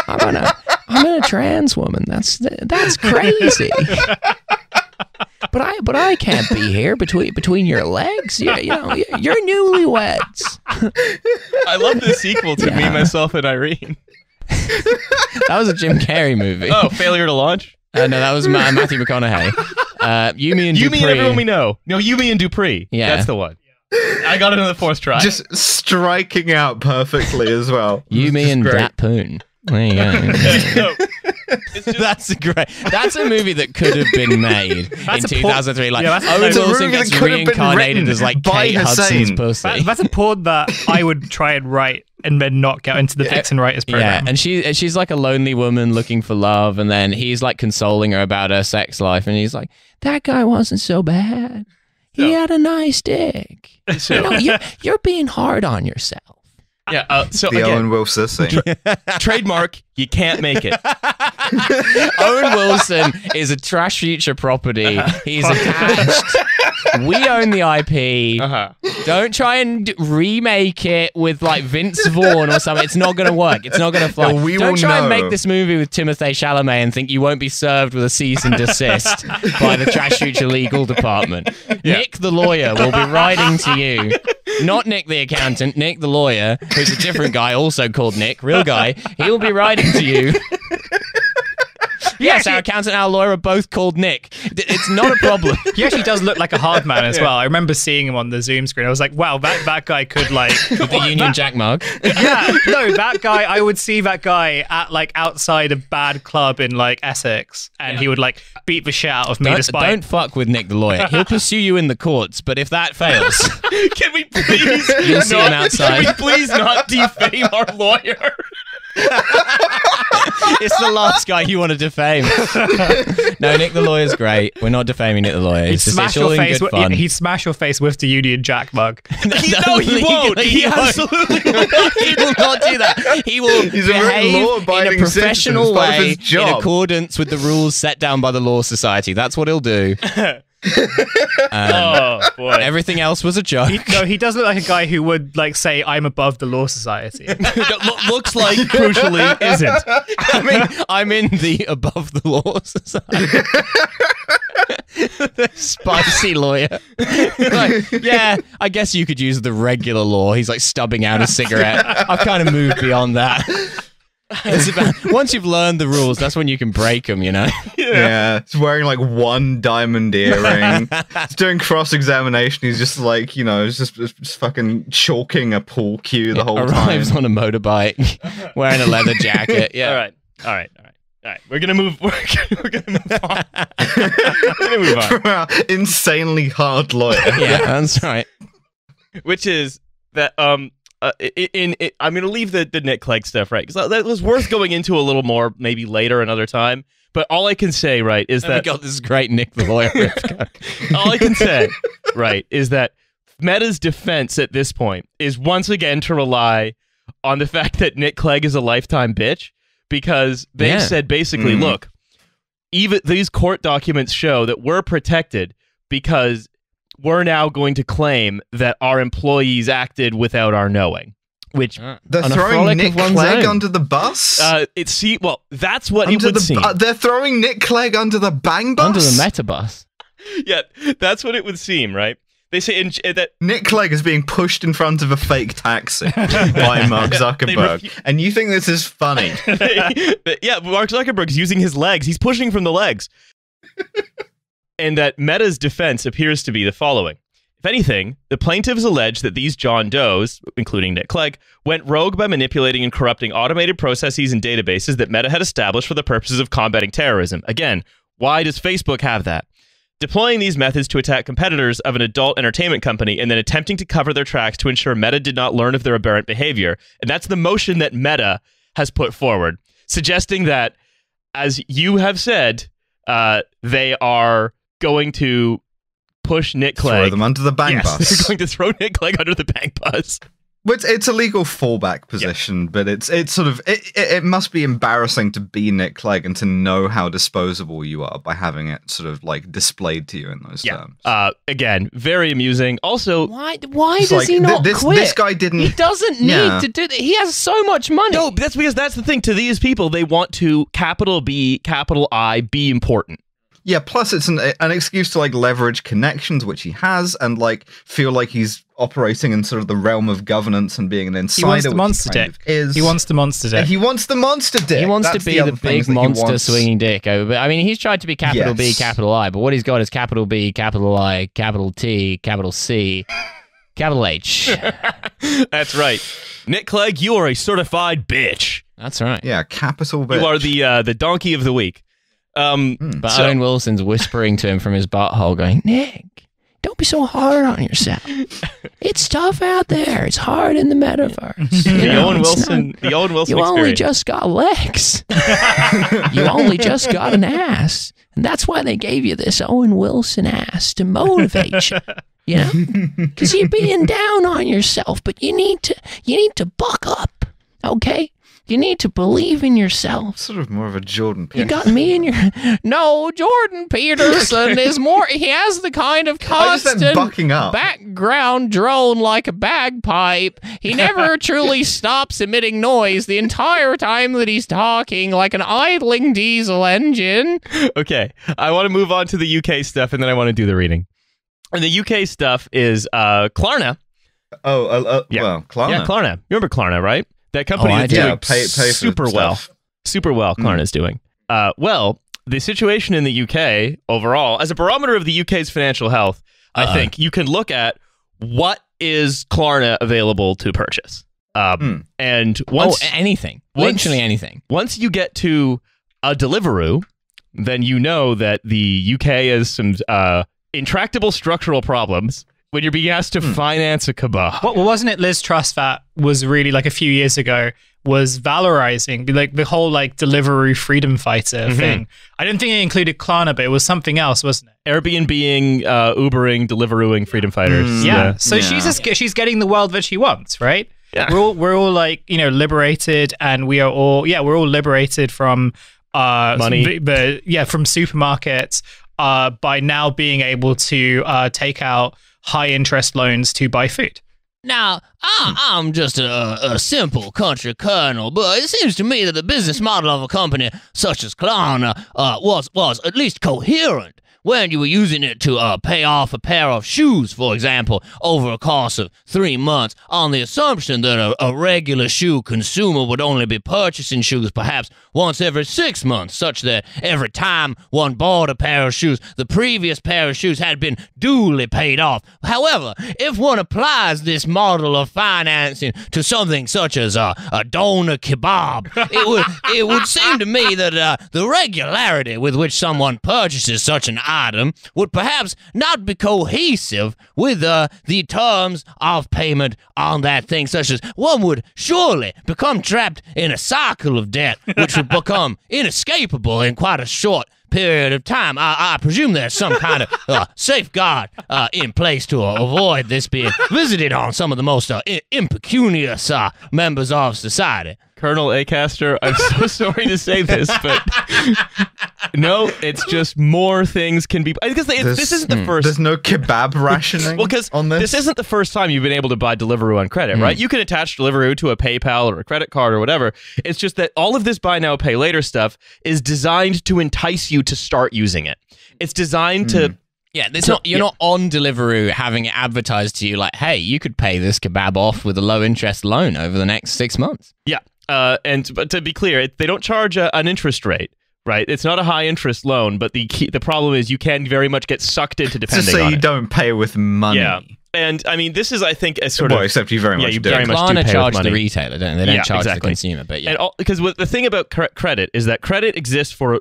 I'm a trans woman. That's crazy. But I can't be here between your legs. You're newlyweds. I love the sequel to Me, Myself, and Irene. That was a Jim Carrey movie. Oh, Failure to Launch? No, that was Matthew McConaughey. Yumi and Dupree. Yumi and Everyone We Know. No, Yumi and Dupree. Yeah. That's the one. I got it on the fourth try. Just striking out perfectly as well. Yumi and great. Dat Poon. There you go. No, it's just, That's a movie that could have been made in 2003. Like, yeah, that's- Owen that's a Wilson movie that gets could have been reincarnated written as like by Kate Hussein. Hudson's pussy. That's a porn that I would try and write and then not get into the Vixen Writers Yeah, program. and she's like a lonely woman looking for love, and then he's like consoling her about her sex life, and he's like, "That guy wasn't so bad. He had a nice dick. So- You're being hard on yourself." yeah. So The again, Owen Wilson. trademark. You can't make it. Owen Wilson is a Trashfuture property. He's attached. We own the IP. Don't try and remake it with like Vince Vaughn or something. It's not going to work. It's not going to fly. No, we Don't will try and know. make this movie with Timothée Chalamet and think you won't be served with a cease and desist by the Trashfuture legal department. Nick the lawyer will be writing to you. Not Nick the accountant, Nick the lawyer, who's a different guy, also called Nick, real guy. He will be writing to you. Yes, our accountant and our lawyer are both called Nick. It's not a problem. He actually does look like a hard man as well. I remember seeing him on the Zoom screen. I was like, wow, that guy could like... With the Union Jack mug. Yeah, no, that guy, I would see that guy at like outside a bad club in like Essex, and he would like beat the shit out of me despite... Don't fuck with Nick the lawyer. He'll pursue you in the courts, but if that fails, Can we please? You'll see him outside. Can we please not defame our lawyer? it's the last guy you want to defame. No, Nick the lawyer's great. We're not defaming Nick the lawyer. He'd It's just smash it's all your in face. good fun. He'd smash your face with the Union Jack mug. No, he won't. He absolutely won't. He will not do that. He will He's a very behave in a law-abiding professional citizen. It's part of way his in job. accordance with the rules set down by the Law Society. That's what he'll do. Oh boy. Everything else was a joke. He does look like a guy who would like say, "I'm above the Law Society." Looks like crucially isn't. I'm in the above the law society. The spicy lawyer. Like, yeah, I guess you could use the regular law. He's like stubbing out a cigarette. I've kind of moved beyond that. It's about, once you've learned the rules, that's when you can break them, you know? Yeah, he's wearing like one diamond earring. He's doing cross-examination. He's just like, he's just fucking chalking a pool cue the whole Arrives time. on a motorbike, wearing a leather jacket. Yeah. All right. We're gonna move. We're gonna move on. We're gonna move on. From our insanely hard lawyer. Yeah, that's right. Which is that I'm gonna leave the Nick Clegg stuff, right? Because that was worth going into a little more maybe later another time. But all I can say, right, is that we got this great Nick the lawyer. all I can say, right, is that Meta's defense at this point is once again to rely on the fact that Nick Clegg is a lifetime bitch, because they've said basically, look, even these court documents show that we're protected because we're now going to claim that our employees acted without our knowing. Which they're throwing Nick Clegg under the bus? That's what it would seem. They're throwing Nick Clegg under the bang bus? Under the meta bus. Yeah, that's what it would seem, right? They say that Nick Clegg is being pushed in front of a fake taxi by Mark Zuckerberg. And you think this is funny? Yeah, Mark Zuckerberg's using his legs. He's pushing from the legs. And that Meta's defense appears to be the following. If anything, the plaintiffs allege that these John Does, including Nick Clegg, went rogue by manipulating and corrupting automated processes and databases that Meta had established for the purposes of combating terrorism. Again, why does Facebook have that? Deploying these methods to attack competitors of an adult entertainment company and then attempting to cover their tracks to ensure Meta did not learn of their aberrant behavior. And that's the motion that Meta has put forward, suggesting that, as you have said, they are going to push Nick Clegg. Throw them under the bang bus. They're going to throw Nick Clegg under the bang bus. But it's a legal fallback position, but it's sort of it must be embarrassing to be Nick Clegg and to know how disposable you are by having it sort of like displayed to you in those terms. Again, very amusing. Also, why does he not quit? This guy didn't. He doesn't need to do that. He has so much money. No, that's because that's the thing. To these people, they want to capital B, capital I, be important. Yeah, plus it's an excuse to like leverage connections, which he has, and like feel like he's operating in sort of the realm of governance and being an insider. He wants the monster dick. He wants the monster dick. He wants the monster dick. He wants to be the big monster swinging dick over. But I mean, he's tried to be capital B, capital I, but what he's got is capital B, capital I, capital T, capital C, capital H. That's right. Nick Clegg, you are a certified bitch. That's right. Yeah, capital bitch. You are the donkey of the week. But Owen Wilson's whispering to him from his butthole, going, Nick, don't be so hard on yourself. It's tough out there. It's hard in the metaverse. The Owen Wilson You only just got legs. You only just got an ass. And that's why they gave you this Owen Wilson ass to motivate you. You know? Because you're being down on yourself, but you need to buck up. Okay? You need to believe in yourself. Sort of more of a Jordan Peterson. You got me in your... No, Jordan Peterson is more... He has the kind of constant bucking up. Background drone like a bagpipe. He never truly stops emitting noise the entire time that he's talking, like an idling diesel engine. Okay, I want to move on to the UK stuff, and then I want to do the reading. And the UK stuff is Klarna. Well, Klarna. Yeah, Klarna. You remember Klarna, right? That company is doing pay super well. Super well, Klarna's doing. Well, the situation in the UK overall, as a barometer of the UK's financial health, I think you can look at what is Klarna available to purchase. And once... anything. Literally anything. Once you get to a Deliveroo, then you know that the UK has some intractable structural problems when you're being asked to finance a kebab. Well, wasn't it Liz Truss that was really like a few years ago was valorizing like the whole like Deliveroo freedom fighter thing? I don't think it included Klarna, but it was something else, wasn't it? Airbnb-ing, Ubering, Deliverooing freedom fighters. Yeah. So she's getting the world that she wants, right? Yeah. We're all like, liberated, and we're all liberated from money. From supermarkets by now being able to take out high interest loans to buy food. Now, I'm just a simple country colonel, but it seems to me that the business model of a company such as Klarna was at least coherent when you were using it to pay off a pair of shoes, for example, over a course of 3 months, on the assumption that a regular shoe consumer would only be purchasing shoes perhaps once every 6 months, such that every time one bought a pair of shoes, the previous pair of shoes had been duly paid off. However, if one applies this model of financing to something such as a doner kebab, it would seem to me that the regularity with which someone purchases such an item would perhaps not be cohesive with the terms of payment on that thing, such as one would surely become trapped in a cycle of debt, which would become inescapable in quite a short period of time. I presume there's some kind of safeguard in place to avoid this being visited on some of the most impecunious members of society. Colonel Acaster, I'm so sorry to say this, but no, it's just more things can be... Because this isn't the first... There's no kebab rationing well, because on this isn't the first time you've been able to buy Deliveroo on credit, right? You can attach Deliveroo to a PayPal or a credit card or whatever. It's just that all of this buy now, pay later stuff is designed to entice you to start using it. It's designed to... Yeah, you're not on Deliveroo having it advertised to you like, hey, you could pay this kebab off with a low-interest loan over the next 6 months. Yeah. But to be clear, they don't charge an interest rate, right? It's not a high interest loan, but the problem is you can very much get sucked into depending Just so on you it. don't pay with money. Yeah. And I mean, this is, I think, a sort of... Well, except you very much do. very much do Klarna pay charge with the money. retailer, don't they? They don't charge the consumer, but yeah. Because the thing about credit is that credit exists for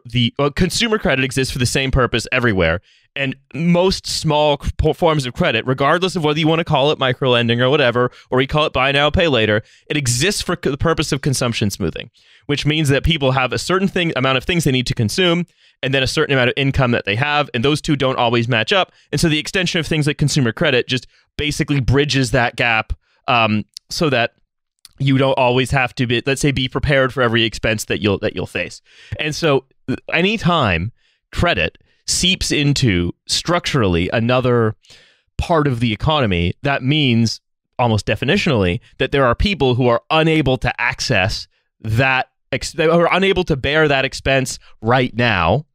consumer credit exists for the same purpose everywhere. And most small forms of credit, regardless of whether you want to call it microlending or whatever, or you call it buy now, pay later, it exists for the purpose of consumption smoothing, which means that people have a certain amount of things they need to consume, and then a certain amount of income that they have, and those two don't always match up. And so the extension of things like consumer credit just basically bridges that gap so that you don't always have to be, let's say, be prepared for every expense that you'll face. And so anytime credit seeps into structurally another part of the economy, that means almost definitionally that there are people who are unable to access that, or unable to bear that expense right now,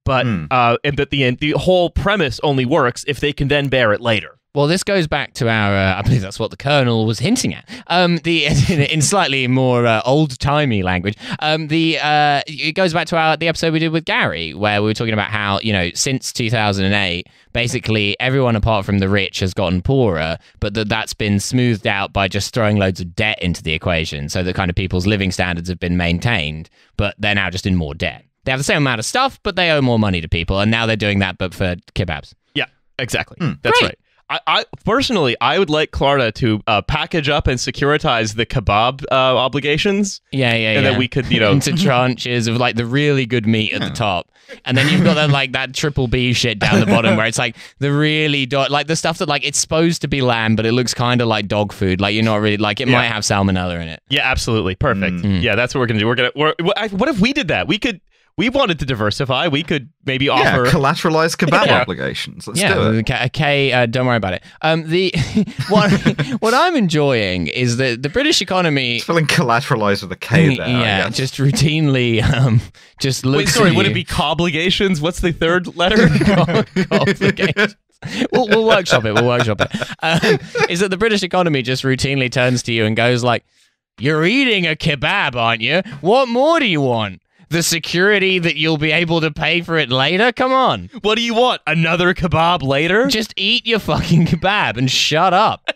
but and that the whole premise only works if they can then bear it later. Well, this goes back to our, I believe that's what the Colonel was hinting at, in slightly more old-timey language. It goes back to the episode we did with Gary, where we were talking about how, since 2008, basically everyone apart from the rich has gotten poorer, but that's been smoothed out by just throwing loads of debt into the equation, so that kind of people's living standards have been maintained, but they're now just in more debt. They have the same amount of stuff, but they owe more money to people, and now they're doing that, but for kebabs. Yeah, exactly. That's Great. right. I personally, I would like Klarna to package up and securitize the kebab obligations. Yeah. And then we could, into tranches of like the really good meat at the top, and then you've got that triple B shit down the bottom where it's like the really like the stuff that like it's supposed to be lamb, but it looks kind of like dog food. Like you're not really like it might have salmonella in it. Yeah, absolutely, perfect. Yeah, that's what we're gonna do. What if we did that? We wanted to diversify. We could maybe offer collateralized kebab obligations. Let's do it. Okay, don't worry about it. What I'm enjoying is that the British economy Spelling collateralized with a K there. Yeah, just routinely just looks. Wait, sorry, at would you. it be cobligations? What's the third letter? Complicated. We'll workshop it. Is that the British economy just routinely turns to you and goes like, "You're eating a kebab, aren't you? What more do you want? The security that you'll be able to pay for it later? Come on. What do you want? Another kebab later? Just eat your fucking kebab and shut up."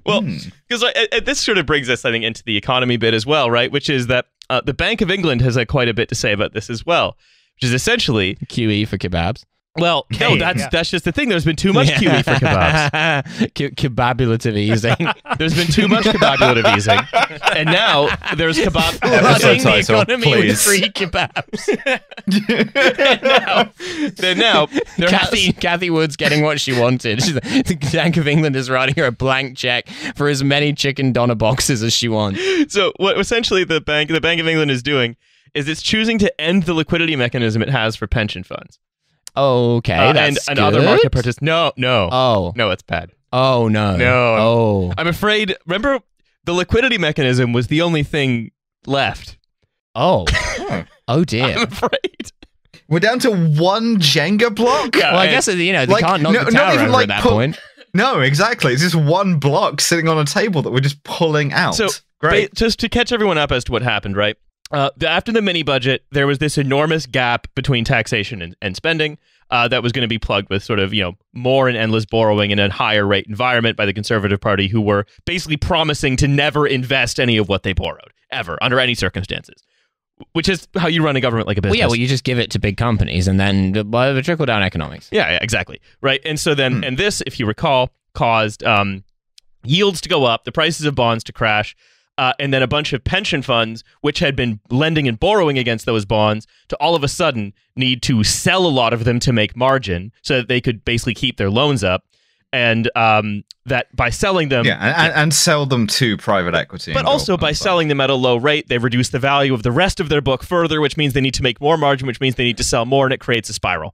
Well, because this sort of brings us, I think, into the economy bit as well, right? Which is that the Bank of England has quite a bit to say about this as well, which is essentially QE for kebabs. Well, no, that's just the thing. There's been too much QE for kebabs. Kebabulative easing. There's been too much kebabulative easing, and now there's kebab. Running the title, economy please. with free kebabs. Now, Kathy Wood's getting what she wanted. The Bank of England is writing her a blank check for as many chicken doner boxes as she wants. So what essentially the Bank of England is doing is it's choosing to end the liquidity mechanism it has for pension funds. Okay, that's and good. other market participants. No. Oh. No, it's bad. Oh, no. No. Oh. I'm afraid, remember, the liquidity mechanism was the only thing left. Oh. Oh, dear. I'm afraid. We're down to one Jenga block? Well, I guess, you know, they can't knock the tower over at that point. No, exactly. It's just one block sitting on a table that we're just pulling out. So, great. Just to catch everyone up as to what happened, right? After the mini budget, there was this enormous gap between taxation and spending that was going to be plugged with sort of, you know, more and endless borrowing in a higher rate environment by the Conservative Party, who were basically promising to never invest any of what they borrowed, ever, under any circumstances. Which is how you run a government like a business. Well, yeah, well, you just give it to big companies and then the trickle-down economics. Yeah, exactly. Right. And so then, and this, if you recall, caused yields to go up, the prices of bonds to crash, and then a bunch of pension funds, which had been lending and borrowing against those bonds, to all of a sudden need to sell a lot of them to make margin so that they could basically keep their loans up. And that by selling them... and sell them to private equity. But also by selling them at a low rate, they've reduced the value of the rest of their book further, which means they need to make more margin, which means they need to sell more, and it creates a spiral.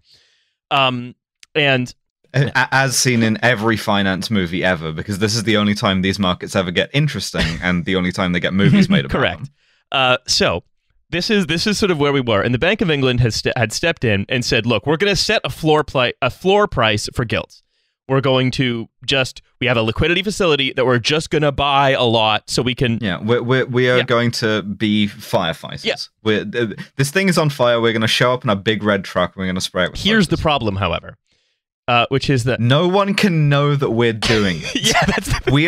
And... As seen in every finance movie ever, because this is the only time these markets ever get interesting, and the only time they get movies made about Correct. them. So this is sort of where we were, and the Bank of England had stepped in and said, "Look, we're going to set a floor price for gilts. We're going to we have a liquidity facility that we're just going to buy a lot so we can." Yeah, we are going to be firefighters. Yeah. This thing is on fire. We're going to show up in a big red truck. And we're going to spray it with Here's focus. the problem, however. Which is that no one can know that we're doing it. Yeah, that's we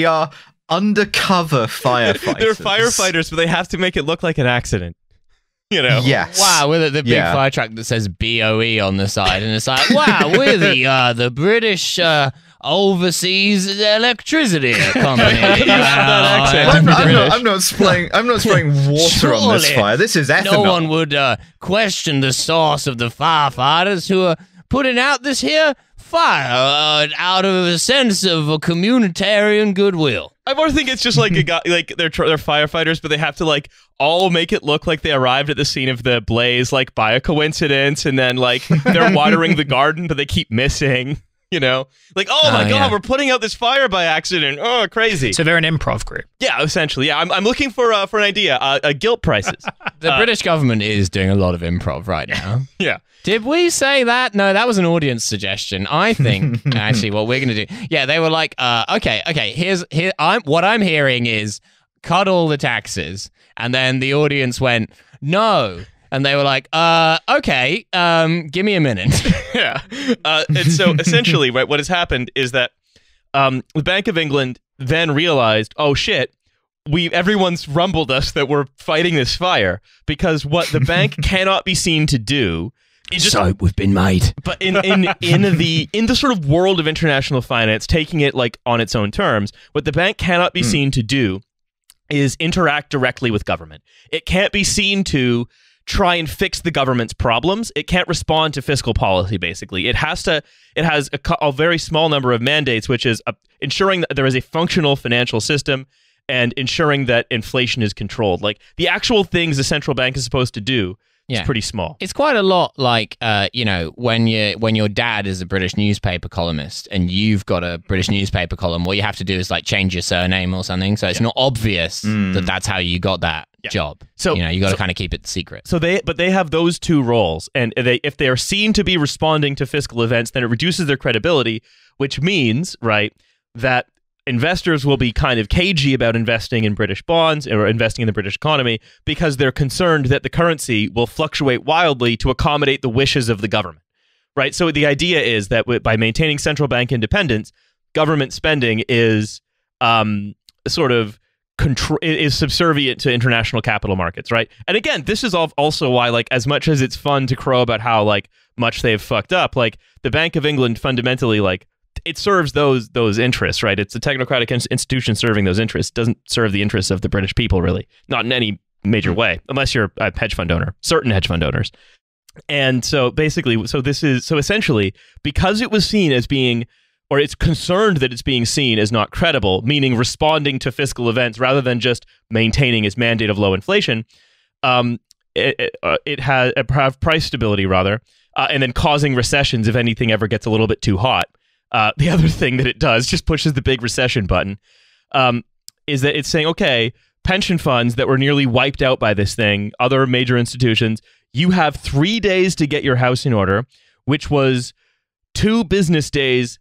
are undercover firefighters. They're firefighters, but they have to make it look like an accident. You know? Yes. Wow, with the big fire truck that says BOE on the side, and it's like, wow, we're the British overseas electricity company. I'm not spraying water on this fire. This is ethanol. No one would question the source of the firefighters who are putting out this here fire out of a sense of a communitarian goodwill. I more think it's just like a guy, like they're firefighters, but they have to like all make it look like they arrived at the scene of the blaze, like by a coincidence, and then like they're watering the garden, but they keep missing. You know, like, oh my god, we're putting out this fire by accident. Oh, crazy. So they're an improv group. Yeah, essentially. Yeah, I'm looking for an idea. Gilt prices. The British government is doing a lot of improv right now. Yeah. Did we say that? No, that was an audience suggestion. I think actually what we're going to do. Yeah, they were like, okay. What I'm hearing is cut all the taxes, and then the audience went no. And they were like, okay, give me a minute. Yeah. And so essentially, right, what has happened is that the Bank of England then realized, oh shit, everyone's rumbled us that we're fighting this fire, because what the bank cannot be seen to do is just, so we've been made. But in the sort of world of international finance, taking it like on its own terms, what the bank cannot be seen to do is interact directly with government. It can't be seen to try and fix the government's problems. It can't respond to fiscal policy, basically. It has a very small number of mandates, which is ensuring that there is a functional financial system and ensuring that inflation is controlled. Like, the actual things the central bank is supposed to do is pretty small. It's quite a lot like, when your dad is a British newspaper columnist and you've got a British newspaper column, what you have to do is like change your surname or something. So it's not obvious that that's how you got that job. So you got to kind of keep it secret. So they have those two roles, and if they are seen to be responding to fiscal events, then it reduces their credibility, which means, right, that investors will be kind of cagey about investing in British bonds or investing in the British economy because they're concerned that the currency will fluctuate wildly to accommodate the wishes of the government, right? So the idea is that by maintaining central bank independence, government spending is sort of is subservient to international capital markets, right? And again, this is also why, like, as much as it's fun to crow about how like much they've fucked up, like the Bank of England fundamentally, like, it serves those interests, right? It's a technocratic institution serving those interests. It doesn't serve the interests of the British people, really, not in any major way, unless you're a hedge fund owner, certain hedge fund owners. And so basically, essentially, because it was seen as being, or it's concerned that it's being seen as not credible, meaning responding to fiscal events rather than just maintaining its mandate of low inflation, it has price stability rather, and then causing recessions if anything ever gets a little bit too hot. The other thing that it does, just pushes the big recession button, is that it's saying, okay, pension funds that were nearly wiped out by this thing, other major institutions, You have 3 days to get your house in order, which was 2 business days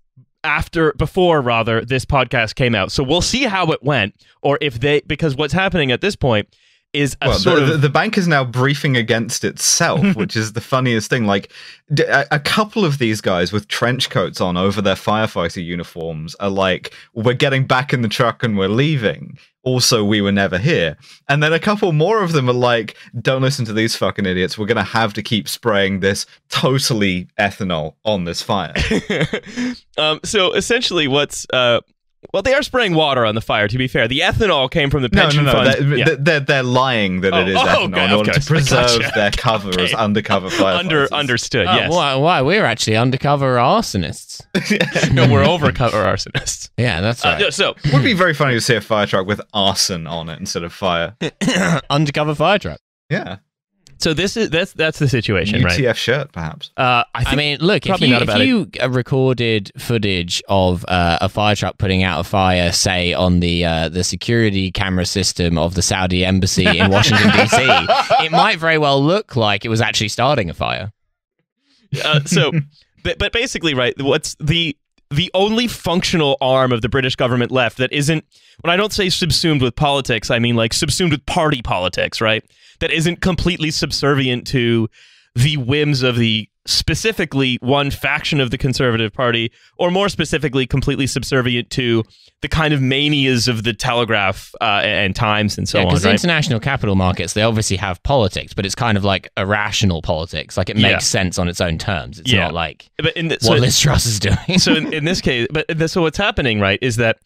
before this podcast came out. So we'll see how it went, or if because what's happening at this point is the bank is now briefing against itself, which is the funniest thing. Like a couple of these guys with trench coats on over their firefighter uniforms are like, we're getting back in the truck and we're leaving. Also, we were never here. And then a couple more of them are like, don't listen to these fucking idiots. We're going to have to keep spraying this totally ethanol on this fire. So essentially what's... well, they are spraying water on the fire, to be fair. The ethanol came from the pension fund. They're lying that it is ethanol in order to preserve their cover as undercover firefighters. Understood, yes. Why? We're actually undercover arsonists. No, we're overcover arsonists. Yeah, that's right. So it would be very funny to see a fire truck with arson on it instead of fire. Undercover fire truck. Yeah. So that's the situation, right? UTF shirt, perhaps. I mean, look, if you recorded footage of a fire truck putting out a fire, say on the security camera system of the Saudi embassy in Washington D.C., it might very well look like it was actually starting a fire. But basically, right? What's the only functional arm of the British government left that isn't, when I don't say subsumed with politics, I mean like subsumed with party politics, right? That isn't completely subservient to the whims of the specifically one faction of the Conservative Party, or more specifically, completely subservient to the kind of manias of the Telegraph and Times and so on. Because right? international capital markets, they obviously have politics, but it's kind of like irrational politics. Like it makes sense on its own terms. It's not like what Liz Truss is doing. So in this case, so what's happening, right, is that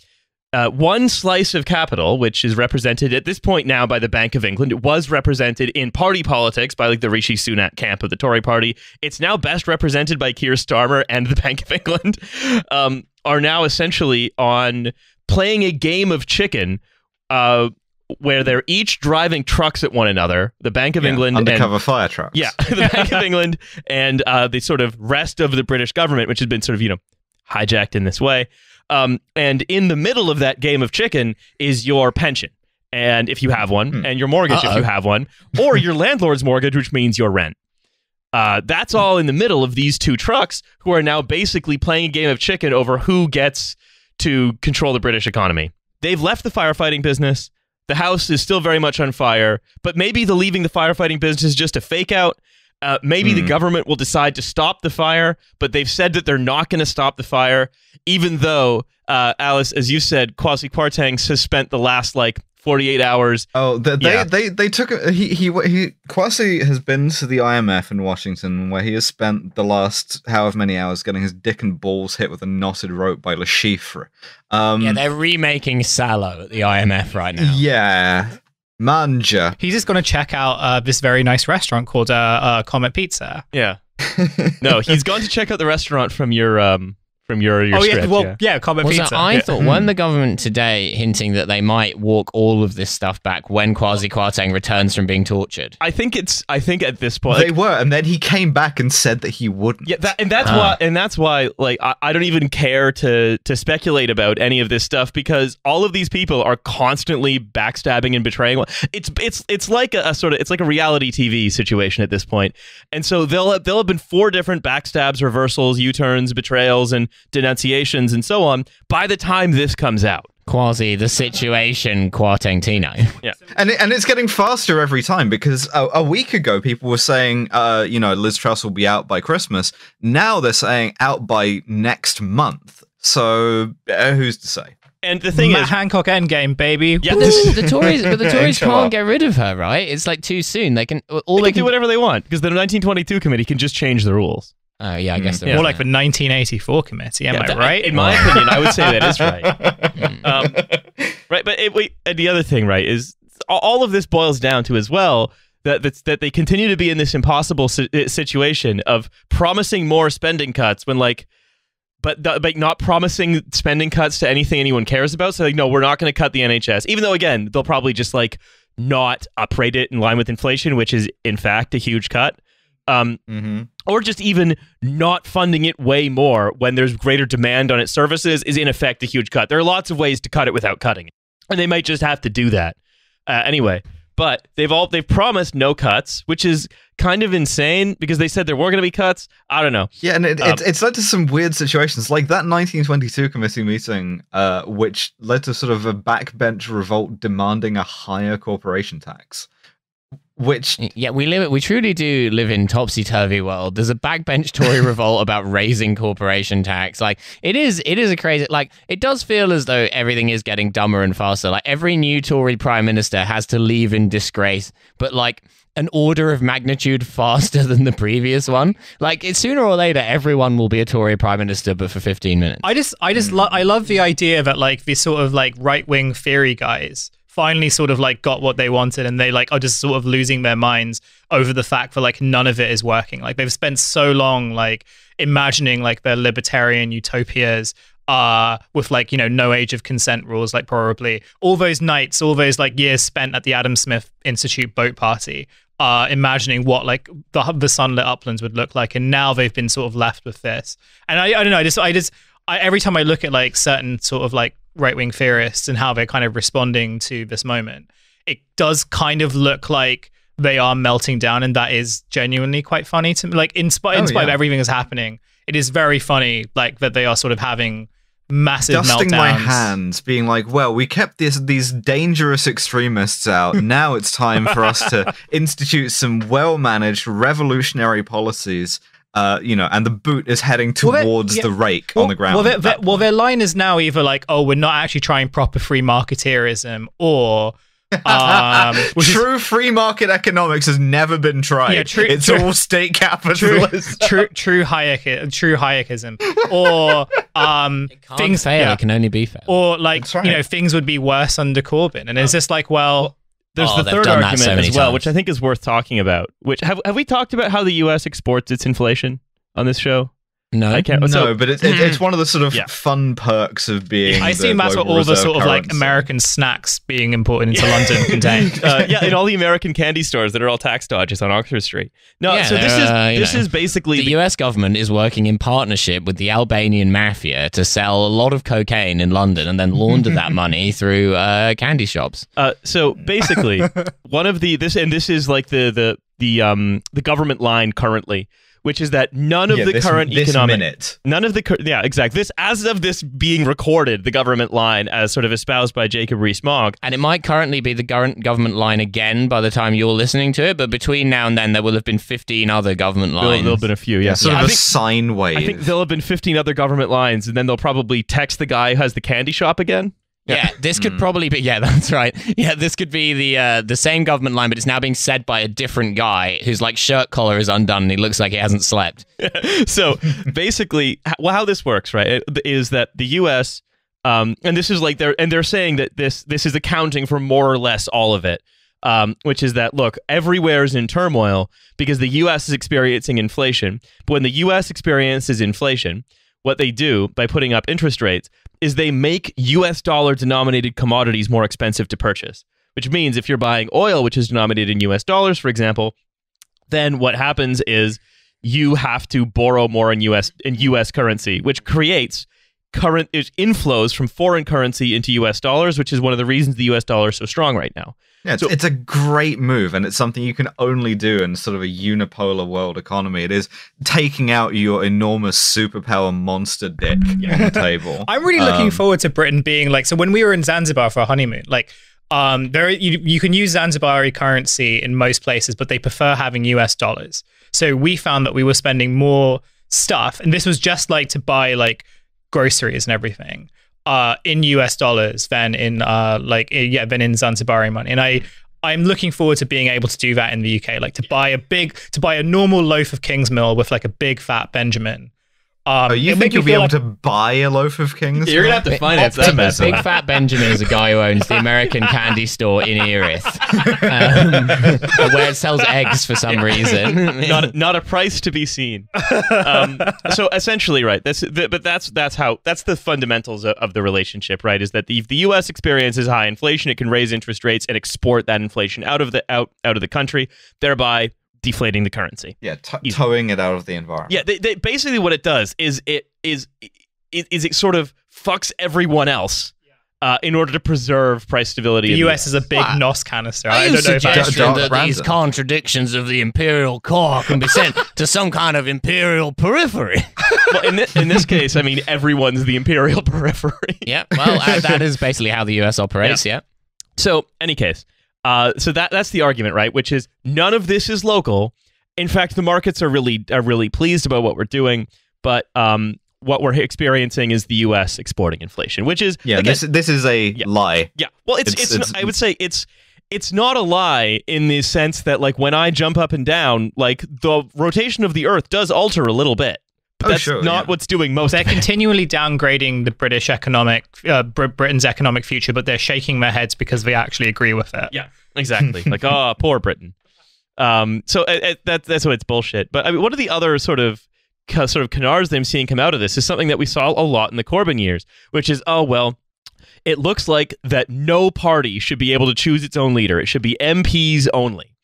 one slice of capital, which is represented at this point now by the Bank of England, it was represented in party politics by like the Rishi Sunak camp of the Tory party. It's now best represented by Keir Starmer and the Bank of England, are now essentially on playing a game of chicken where they're each driving trucks at one another. The Bank of England... Undercover fire trucks. Yeah, the Bank of England and the sort of rest of the British government, which has been sort of, hijacked in this way. And in the middle of that game of chicken is your pension, and if you have one, and your mortgage if you have one, or your landlord's mortgage, which means your rent. That's all in the middle of these two trucks, who are now basically playing a game of chicken over who gets to control the British economy. They've left the firefighting business. The house is still very much on fire, but maybe the leaving the firefighting business is just a fake out. Maybe the government will decide to stop the fire, but they've said that they're not going to stop the fire, even though, Alice, as you said, Kwasi Kwarteng has spent the last, 48 hours. Oh, they took... Kwasi has been to the IMF in Washington, where he has spent the last however many hours getting his dick and balls hit with a knotted rope by Le Chiffre. They're remaking Sallow at the IMF right now. Yeah. Manja. He's just going to check out this very nice restaurant called Comet Pizza. Yeah. No, he's gone to check out the restaurant from your script. Comet Pizza. I thought, weren't the government today hinting that they might walk all of this stuff back when Kwasi Kwarteng returns from being tortured? I think at this point they were, and then he came back and said that he wouldn't. Yeah, that's why I don't even care to speculate about any of this stuff, because all of these people are constantly backstabbing and betraying. It's like it's like a reality TV situation at this point, and so they'll have been 4 different backstabs, reversals, U-turns, betrayals, and denunciations and so on by the time this comes out. Kwasi, the situation, Kwarteng-Tino. Yeah. And it's getting faster every time, because a week ago people were saying, Liz Truss will be out by Christmas. Now they're saying out by next month. So who's to say? And the thing is, Hancock Endgame, baby. Yeah, the Tories can't get rid of her, right? It's too soon. They can do whatever they want, because the 1922 committee can just change the rules. Oh, yeah, I guess more like the 1984 committee, am I right? In my opinion, I would say that is right. Right, but the other thing, right, is all of this boils down to as well that they continue to be in this impossible situation of promising more spending cuts when but not promising spending cuts to anything anyone cares about. So no, we're not going to cut the NHS, even though again they'll probably just not uprate it in line with inflation, which is in fact a huge cut. Or just even not funding it way more when there's greater demand on its services is in effect a huge cut. There are lots of ways to cut it without cutting it, and they might just have to do that anyway. But they've promised no cuts, which is kind of insane because they said there were going to be cuts. I don't know. Yeah, and it's led to some weird situations, like that 1922 committee meeting, which led to sort of a backbench revolt demanding a higher corporation tax. Which we truly do live in topsy-turvy world. There's a backbench Tory revolt about raising corporation tax. Like it is a crazy, like it does feel as though everything is getting dumber and faster. Like every new Tory prime minister has to leave in disgrace, but like an order of magnitude faster than the previous one. Like it's sooner or later everyone will be a Tory prime minister, but for 15 minutes. I love the idea that like these sort of like right-wing theory guys finally sort of like got what they wanted, and they like are just sort of losing their minds over the fact that like none of it is working. Like they've spent so long like imagining like their libertarian utopias with like, you know, no age of consent rules, like probably all those nights, all those like years spent at the Adam Smith Institute boat party, imagining what like the sunlit uplands would look like, and now they've been sort of left with this. And I don't know, I every time I look at like certain sort of like right-wing theorists and how they're kind of responding to this moment, it does kind of look like they are melting down, and that is genuinely quite funny to me. Like in spite of everything that's happening, it is very funny like that they are sort of having massive dusting meltdowns. My hands, being like, well, we kept these dangerous extremists out. Now it's time for us to institute some well-managed revolutionary policies. You know, and the boot is heading towards the rake on the ground. Their line is now either like, oh, we're not actually trying proper free marketeerism, or true free market economics has never been tried. Yeah, it's all state capitalism. True Hayekism, or things fail. It can only be fail. Or like, you know, things would be worse under Corbyn, and it's just like, well. There's the third argument as well, which I think is worth talking about. Which have we talked about how the U.S. exports its inflation on this show? No, I can't. No, but it's one of the sort of fun perks of being. I assume that's what all the sort of like American snacks being imported into London contain. In all the American candy stores that are all tax dodges on Oxford Street. No, so this is basically the U.S. government is working in partnership with the Albanian mafia to sell a lot of cocaine in London and then launder that money through candy shops. So basically, this is like the government line currently, which is that none of the current economic... None of the... Yeah, exactly. As of this being recorded, the government line as sort of espoused by Jacob Rees-Mogg. And it might currently be the current government line again by the time you're listening to it, but between now and then there will have been 15 other government lines. There'll have been a few, yeah. Sort of a sine wave. I think there'll have been 15 other government lines, and then they'll probably text the guy who has the candy shop again. Yeah, this could probably be... Yeah, that's right. Yeah, this could be the same government line, but it's now being said by a different guy whose like shirt collar is undone and he looks like he hasn't slept. So basically, how this works, right, is that the U.S. And this is like they're saying that this is accounting for more or less all of it, which is that look, everywhere is in turmoil because the U.S. is experiencing inflation. But when the U.S. experiences inflation, what they do by putting up interest rates is they make US dollar denominated commodities more expensive to purchase, which means if you're buying oil, which is denominated in US dollars, for example, then what happens is you have to borrow more in US currency, which creates current inflows from foreign currency into US dollars, which is one of the reasons the US dollar is so strong right now. Yeah, it's a great move, and it's something you can only do in sort of a unipolar world economy. It is taking out your enormous superpower monster dick on the table. I'm really looking forward to Britain being like, so when we were in Zanzibar for a honeymoon, like you can use Zanzibari currency in most places, but they prefer having US dollars. So we found that we were spending more stuff, and this was just like to buy like groceries and everything, in US dollars than in than in Zanzibari money. And I'm looking forward to being able to do that in the UK, like to buy a normal loaf of Kingsmill with like a big fat Benjamin. You think you'll be able to buy a loaf of Kings? You're gonna have to finance that mess. Big Fat Benjamin is a guy who owns the American candy store in Erith, where it sells eggs for some reason. Not a price to be seen. So essentially, right? That's the fundamentals of the relationship, right? Is that if the U.S. experiences high inflation, it can raise interest rates and export that inflation out of the country, thereby deflating the currency. Yeah, towing it out of the environment. Yeah, they basically what it does is it sort of fucks everyone else in order to preserve price stability. The in US is a big NOS canister. Are I you don't know if that's suggesting that Brandon. these contradictions of the imperial core can be sent to some kind of imperial periphery? Well, in this case, I mean, everyone's the imperial periphery. Yeah, well, that is basically how the US operates, yeah. So, any case, so that's the argument, right? Which is none of this is local. In fact, the markets are really pleased about what we're doing, but what we're experiencing is the U.S. exporting inflation, which is again, this is a lie. Yeah, well, it's I would say it's not a lie in the sense that like when I jump up and down, like the rotation of the Earth does alter a little bit. But that's not what's doing most. They're of it. Continually downgrading the British Britain's economic future, but they're shaking their heads because they actually agree with it. Yeah, exactly. Like, oh, poor Britain. So that's why it's bullshit. But I mean, one of the other sort of canards that I'm seeing come out of this is something that we saw a lot in the Corbyn years, which is, oh, well, it looks like that no party should be able to choose its own leader. It should be MPs only.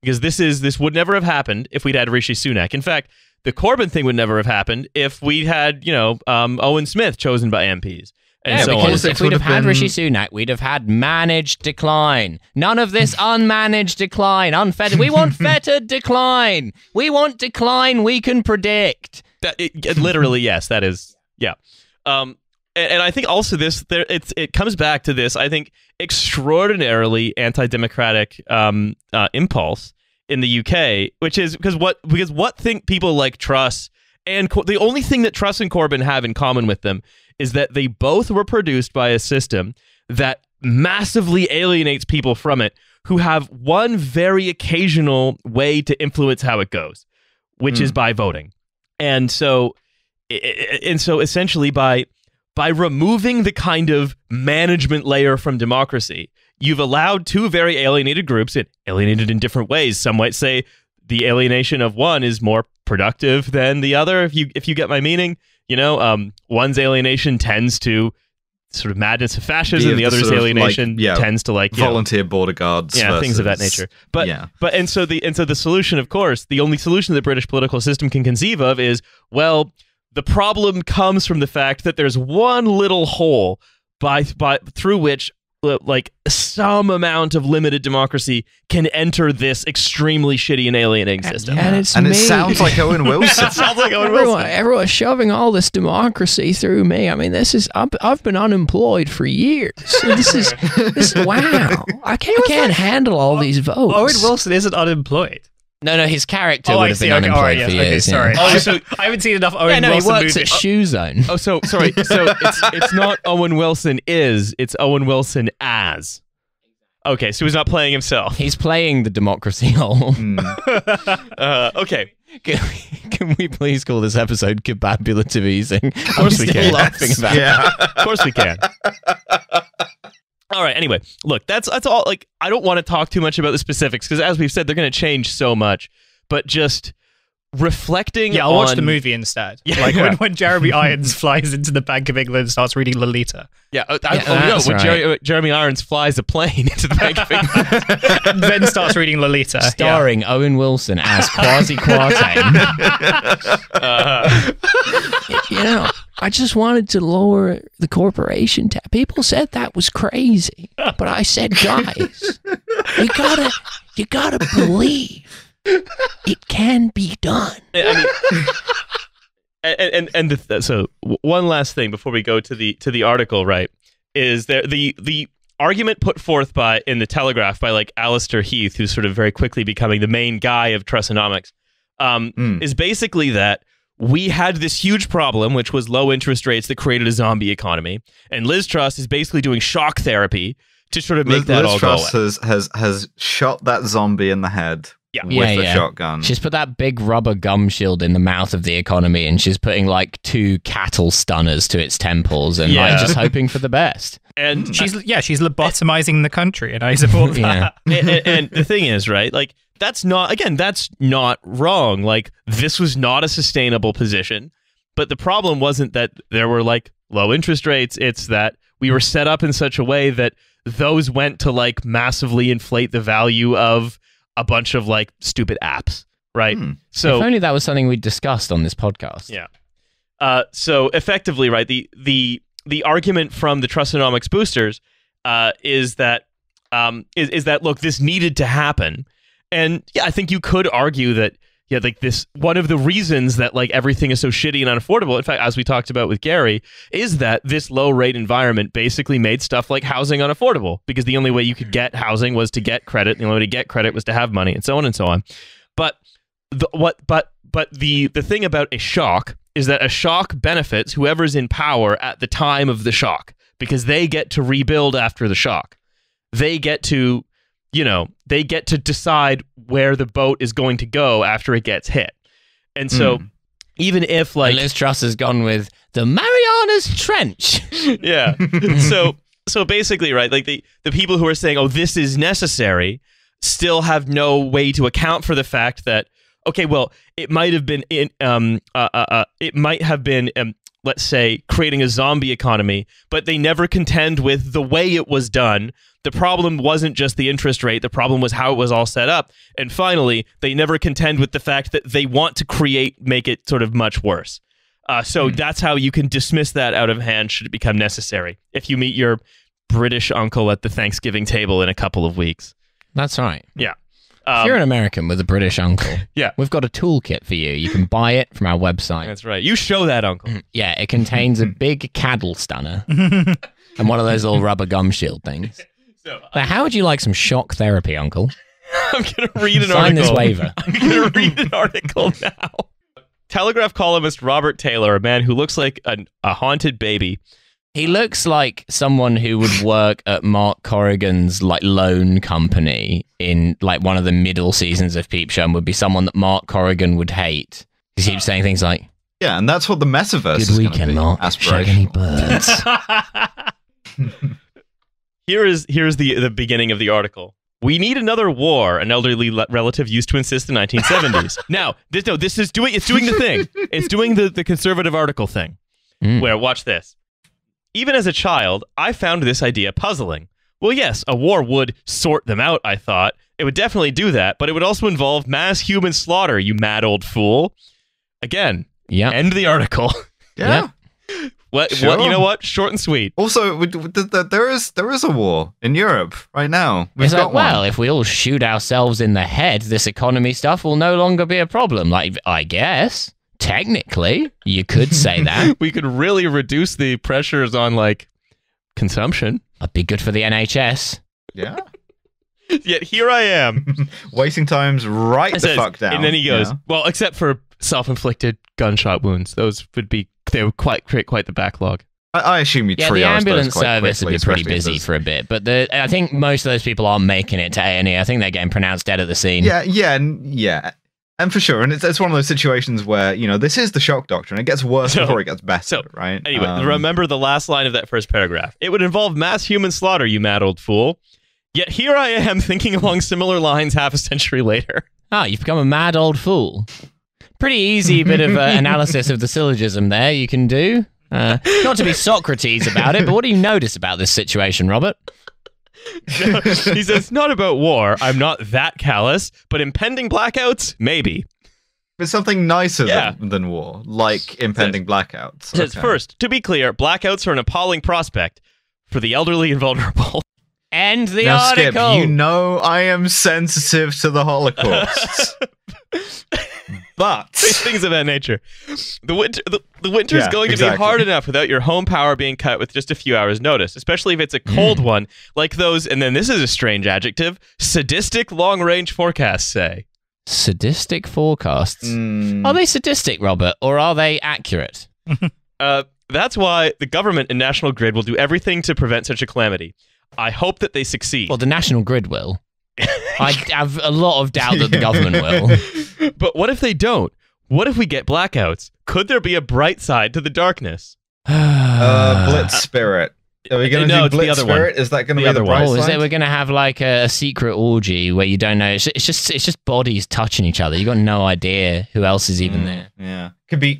Because this would never have happened if we'd had Rishi Sunak. In fact, the Corbyn thing would never have happened if we'd had, Owen Smith chosen by MPs. And yeah, so because on. if we'd have had Rishi Sunak, we'd have had managed decline. None of this unmanaged decline, unfettered. We want fettered decline. We want decline we can predict. Literally, yes, that is, yeah. And I think also it comes back to this, I think, extraordinarily anti-democratic impulse in the UK, which is because what think people like Truss and the only thing that Truss and Corbyn have in common with them is that they both were produced by a system that massively alienates people from it who have one very occasional way to influence how it goes, which is by voting. And so essentially by removing the kind of management layer from democracy, you've allowed two very alienated groups, alienated in different ways. Some might say the alienation of one is more productive than the other, if you get my meaning. One's alienation tends to sort of madness of fascism, the other's alienation tends to volunteer border guards, things of that nature. But the solution, of course, the only solution the British political system can conceive of is, well, the problem comes from the fact that there's one little hole through which like some amount of limited democracy can enter this extremely shitty and alienating system. And it sounds like Owen Wilson. Everyone's shoving all this democracy through me. I mean, I've been unemployed for years. This is wow. I can't handle all these votes. Owen Wilson isn't unemployed. No, his character would have been unemployed for years. Sorry. Oh, so I haven't seen enough Owen Wilson he works movies. at Shoe Zone. Oh, so sorry. So it's not Owen Wilson it's Owen Wilson as. Okay, so he's not playing himself. He's playing the democracy hole. Okay. Can we please call this episode Kebabulative Easing? Of course we can. Laughing about Of course we can. All right. Anyway, look, that's all. Like, I don't want to talk too much about the specifics because, as we've said, they're going to change so much. But just reflecting. Yeah, I'll watch the movie instead. Yeah, like when Jeremy Irons flies into the Bank of England and starts reading Lolita. Yeah. When Jeremy Irons flies a plane into the Bank of England, and then starts reading Lolita, starring Owen Wilson as Kwasi Kwarteng. I just wanted to lower the corporation tax. People said that was crazy, but I said, guys, you gotta believe it can be done. So one last thing before we go to the article, right? Is there the argument put forth in the Telegraph by like Alistair Heath, who's sort of very quickly becoming the main guy of Trussonomics, is basically that we had this huge problem, which was low interest rates that created a zombie economy. And Liz Truss is basically doing shock therapy to sort of make that all go away. Liz Truss has shot that zombie in the head with a shotgun. She's put that big rubber gum shield in the mouth of the economy, and she's putting like 2 cattle stunners to its temples and like just hoping for the best. And she's lobotomizing the country, and I support that. And the thing is, right, like, that's not wrong. Like, this was not a sustainable position, but the problem wasn't that there were like low interest rates. It's that we were set up in such a way that those went to like massively inflate the value of a bunch of like stupid apps, right? So if only that was something we discussed on this podcast. Yeah. So effectively, right, the argument from the Trustonomics boosters is that look, this needed to happen, and yeah, I think you could argue that like this, one of the reasons that like everything is so shitty and unaffordable, in fact, as we talked about with Gary, is that this low rate environment basically made stuff like housing unaffordable, because the only way you could get housing was to get credit, the only way to get credit was to have money, and so on and so on. But the thing about a shock is that a shock benefits whoever's in power at the time of the shock, because they get to rebuild after the shock. They get to, decide where the boat is going to go after it gets hit. And so even if like... And Liz Truss has gone with the Marianas Trench. Yeah. So basically, right, like the people who are saying, oh, this is necessary, still have no way to account for the fact that, okay, well, it might have been let's say, creating a zombie economy, but they never contend with the way it was done. The problem wasn't just the interest rate. The problem was how it was all set up. And finally, they never contend with the fact that they want to make it sort of much worse. So that's how you can dismiss that out of hand should it become necessary. If you meet your British uncle at the Thanksgiving table in a couple of weeks. That's right. Yeah. If you're an American with a British uncle, yeah, we've got a toolkit for you. You can buy it from our website. That's right. You show that uncle. Yeah, it contains a big cattle stunner and one of those little rubber gum shield things. So, how would you like some shock therapy, uncle? I'm going to read an article. Sign this waiver. I'm going to read an article now. Telegraph columnist Robert Taylor, a man who looks like a haunted baby. He looks like someone who would work at Mark Corrigan's like loan company in like one of the middle seasons of Peep Show, and would be someone that Mark Corrigan would hate. He keeps saying things like, yeah, and that's what the metaverse is going to be. Mark. Shaggy birds. Here's the beginning of the article. We need another war, an elderly relative used to insist in the 1970s. Now, this is doing the thing. It's doing the conservative article thing. Where, watch this. Even as a child, I found this idea puzzling. Well, yes, a war would sort them out, I thought. It would definitely do that, but it would also involve mass human slaughter, you mad old fool. Again, end the article. Yeah. What? You know what? Short and sweet. Also, there is a war in Europe right now. We've got one. Well, if we all shoot ourselves in the head, this economy stuff will no longer be a problem. Like, I guess. Technically, you could say that. We could really reduce the pressures on, like, consumption. That'd be good for the NHS. Yeah. Yet here I am. Waiting times right the fuck down. And then he goes, well, except for self-inflicted gunshot wounds. They would create quite the backlog. I assume you triage the ambulance those quite service quickly, would be pretty busy for a bit, but I think most of those people aren't making it to A&E. I think they're getting pronounced dead at the scene. Yeah. And for sure, and it's one of those situations where, this is the shock doctrine. It gets worse before it gets better, right? Anyway, remember the last line of that first paragraph. It would involve mass human slaughter, you mad old fool. Yet here I am thinking along similar lines half a century later. You've become a mad old fool. Pretty easy bit of analysis of the syllogism there you can do. Not to be Socrates about it, but what do you notice about this situation, Robert? He says, not about war. I'm not that callous, but impending blackouts, maybe. It's something nicer than war, like impending blackouts. It says, first, to be clear, blackouts are an appalling prospect for the elderly and vulnerable. End the now, article. Skip, I am sensitive to the Holocaust. But things of that nature. The winter is going to be hard enough without your home power being cut with just a few hours' notice, especially if it's a cold one, like those, and then this is a strange adjective, sadistic long-range forecasts say. Sadistic forecasts? Are they sadistic, Robert, or are they accurate? That's why the government and National Grid will do everything to prevent such a calamity. I hope that they succeed. Well, the National Grid will. I have a lot of doubt that the government will. But what if they don't? What if we get blackouts? Could there be a bright side to the darkness? Blitz Spirit. Are we going to do Blitz Spirit? Is that going to be the bright side? Is it we're going to have like a secret orgy where you don't know? It's just bodies touching each other. You got no idea who else is even there. Yeah, could be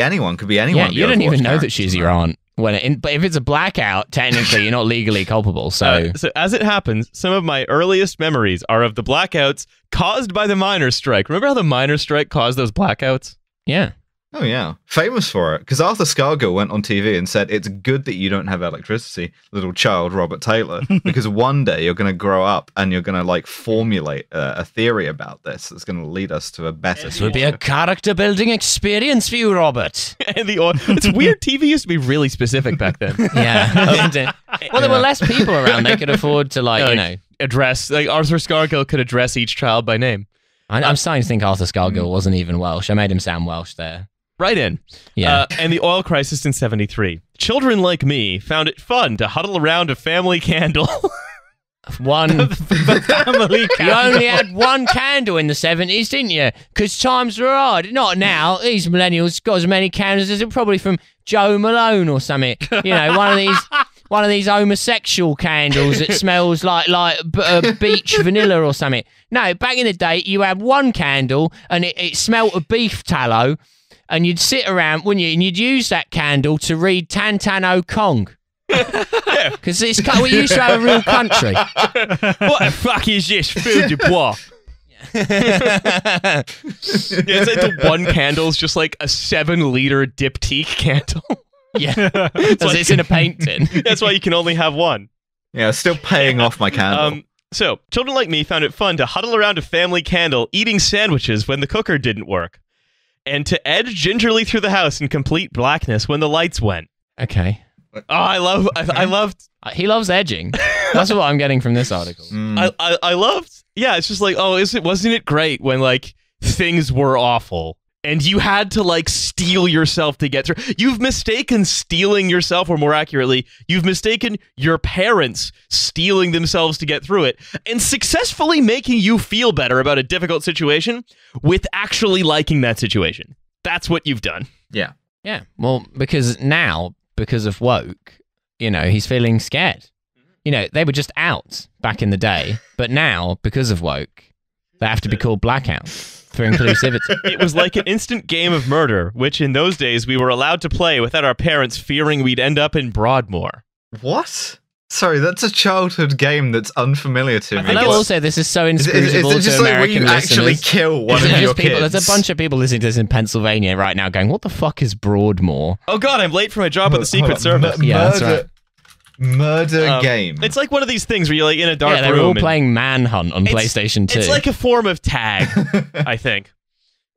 anyone. Could be anyone. Yeah, you don't even know that she's your aunt. But if it's a blackout, technically you're not legally culpable. So as it happens, some of my earliest memories are of the blackouts caused by the miners' strike. Remember how the miners' strike caused those blackouts? Yeah. Oh, yeah. Famous for it. Because Arthur Scargill went on TV and said, it's good that you don't have electricity, little child Robert Taylor, because one day you're going to grow up and you're going to, like, formulate a theory about this that's going to lead us to a better This will be a character-building experience for you, Robert. And it's weird. TV used to be really specific back then. Yeah. Well, there were less people around. They could afford to, address. Like, Arthur Scargill could address each child by name. I'm starting to think Arthur Scargill wasn't even Welsh. I made him sound Welsh there. Right in. Yeah. And the oil crisis in 73. Children like me found it fun to huddle around a family candle. One Family You only had one candle in the 70s, didn't you? Because times were hard. Not now. These millennials got as many candles as probably from Joe Malone or something. You know, one of these homosexual candles that smells like beach vanilla or something. No, back in the day, you had one candle and it smelt of beef tallow, and you'd sit around, wouldn't you? And you'd use that candle to read Tan Tan O Kong. Because we used to have a real country. What the fuck is this? Feu de bois. It's like the one candle's just like a 7-liter diptyque candle. Yeah, it's in a paint tin. That's why you can only have one. Yeah, still paying off my candle. So, children like me found it fun to huddle around a family candle eating sandwiches when the cooker didn't work, and to edge gingerly through the house in complete blackness when the lights went. Okay. Oh, I loved... He loves edging. That's what I'm getting from this article. I loved... Yeah, it's just like, wasn't it great when, like, things were awful and you had to, like, steel yourself to get through. You've mistaken stealing yourself, or more accurately, you've mistaken your parents stealing themselves to get through it and successfully making you feel better about a difficult situation with actually liking that situation. That's what you've done. Yeah. Yeah. Well, because of woke, you know, he's feeling scared. You know, they were just out back in the day, but now, because of woke, they have to be called blackouts for inclusivity. It was like an instant game of murder, which in those days we were allowed to play without our parents fearing we'd end up in Broadmoor. What? Sorry, that's a childhood game that's unfamiliar to me. I know also this is so inscrutable is it just to like where American you actually listeners. kill one of your kids? There's a bunch of people listening to this in Pennsylvania right now going, what the fuck is Broadmoor? Oh god, I'm late for my job at the Secret Service. Yeah, that's right. Murder game. It's like one of these things where you're like in a dark room. Yeah, they're all playing Manhunt on PlayStation 2. It's like a form of tag, I think.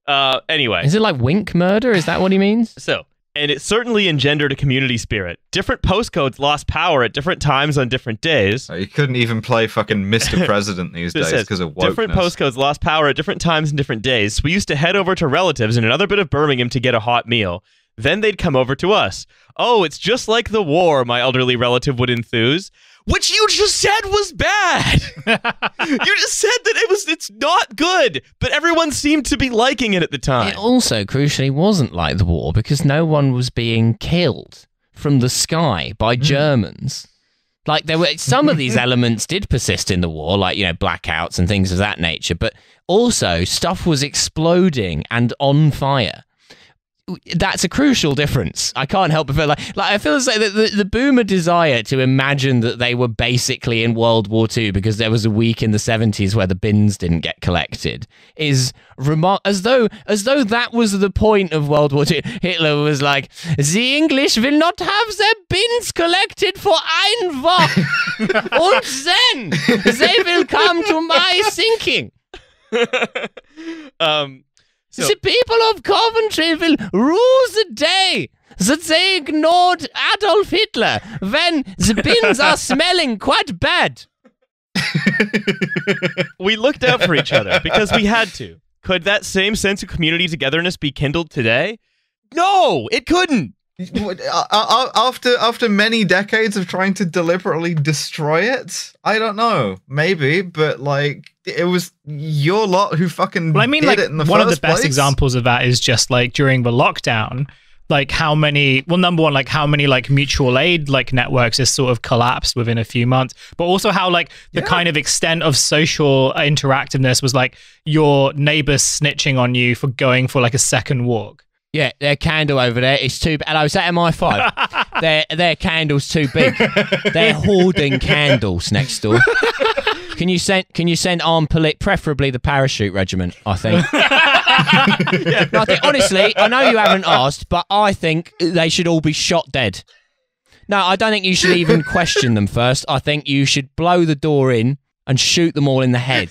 Anyway. Is it like Wink Murder? Is that what he means? So, and it certainly engendered a community spirit. Different postcodes lost power at different times on different days. You couldn't even play fucking Mr. President these days because of wokeness. Different postcodes lost power at different times and different days. So we used to head over to relatives in another bit of Birmingham to get a hot meal. Then they'd come over to us. Oh, it's just like the war, my elderly relative would enthuse. Which you just said was bad. You just said that it's not good, but everyone seemed to be liking it at the time. It also, crucially, wasn't like the war because no one was being killed from the sky by Germans. Like, there were some of these elements did persist in the war, like, you know, blackouts and things of that nature, but also stuff was exploding and on fire. That's a crucial difference. I can't help but feel like I feel as though the boomer desire to imagine that they were basically in World War II because there was a week in the 70s where the bins didn't get collected is as though that was the point of World War II. Hitler was like, the English will not have their bins collected for ein Woche, and then they will come to my thinking. So, the people of Coventry will rue the day that they ignored Adolf Hitler when the bins are smelling quite bad. We looked out for each other because we had to. Could that same sense of community togetherness be kindled today? No, it couldn't. After many decades of trying to deliberately destroy it, I don't know, maybe, but like it was your lot who fucking did it in the first place. One of the best examples of that is just like during the lockdown, like how many mutual aid like networks has sort of collapsed within a few months, but also how like the kind of extent of social interactiveness was like your neighbors snitching on you for going for like a second walk. Yeah, their candle over there is too... Hello, is that MI5? Their candle's too big. They're hoarding candles next door. Can you send armed police, preferably the parachute regiment, I think. No, I think, honestly, I know you haven't asked, but I think they should all be shot dead. No, I don't think you should even question them first. I think you should blow the door in and shoot them all in the head.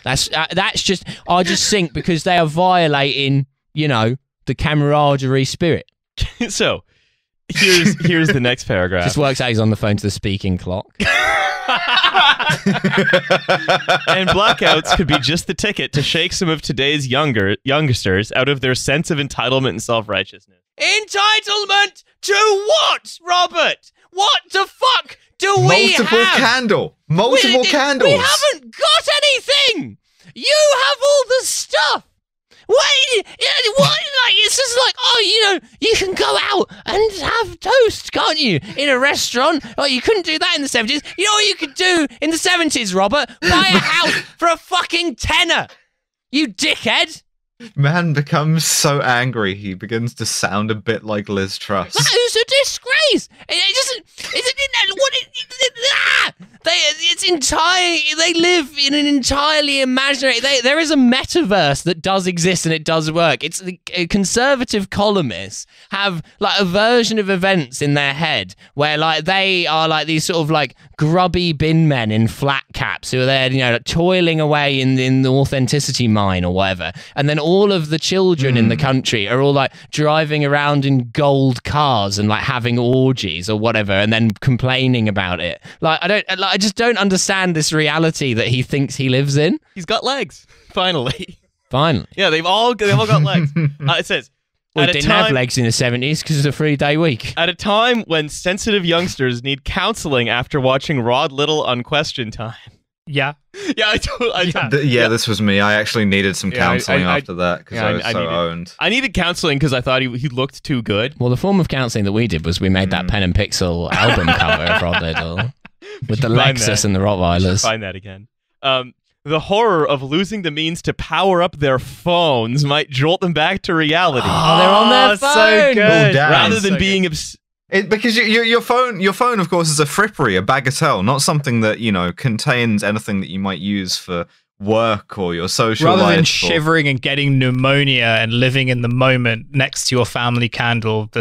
That's just, I just think because they are violating, the camaraderie spirit. So, here's the next paragraph. Just works out he's on the phone to the speaking clock. And blackouts could be just the ticket to shake some of today's youngsters out of their sense of entitlement and self-righteousness. Entitlement to what, Robert? What the fuck do we have? Multiple candles. We haven't got anything. You have all the stuff. What? Like, it's just like, you can go out and have toast, can't you? In a restaurant. Oh, you couldn't do that in the 70s. You know what you could do in the 70s, Robert? Buy a house for a fucking tenner. You dickhead. Man becomes so angry he begins to sound a bit like Liz Truss. That is a disgrace. They live in an entirely imaginary. There is a metaverse that does exist and it does work. It's the conservative columnists have like a version of events in their head where like they are like these sort of like grubby bin men in flat caps who are there, like, toiling away in the authenticity mine or whatever, and then all of the children in the country are all like driving around in gold cars and like having orgies or whatever, and then complaining about it. I just don't understand this reality that he thinks he lives in. He's got legs. Finally. Yeah, they've all got legs. It says, well, didn't have legs in the 70s because it's a 3-day week. At a time when sensitive youngsters need counseling after watching Rod Little on Question Time. Yeah. Yeah, this was me. I actually needed some counseling after that because I was owned. I needed counseling because I thought he looked too good. Well, the form of counseling that we did was we made that Pen and Pixel album cover of Rod Little with the Lexus and the Rottweilers. Find that again. The horror of losing the means to power up their phones might jolt them back to reality. Oh, they're on their phone. So good. Rather than being because your phone, of course, is a frippery, a bagatelle, not something that contains anything that you might use for work or your social life. Rather than shivering and getting pneumonia and living in the moment next to your family candle, the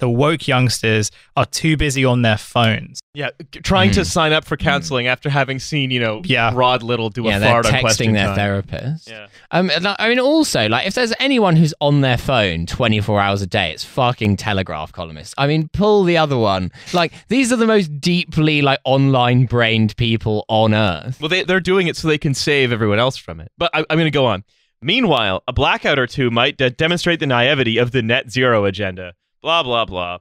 woke youngsters are too busy on their phones. Yeah, trying to sign up for counseling after having seen, Rod Little do a fart on Question Time. They're texting their therapist. Yeah. I mean, also, like, if there's anyone who's on their phone 24 hours a day, it's fucking Telegraph columnists. I mean, pull the other one. Like, these are the most deeply, like, online-brained people on Earth. Well, they're doing it so they can save everyone else from it. But I'm going to go on. Meanwhile, a blackout or two might demonstrate the naivety of the net zero agenda. Blah, blah, blah.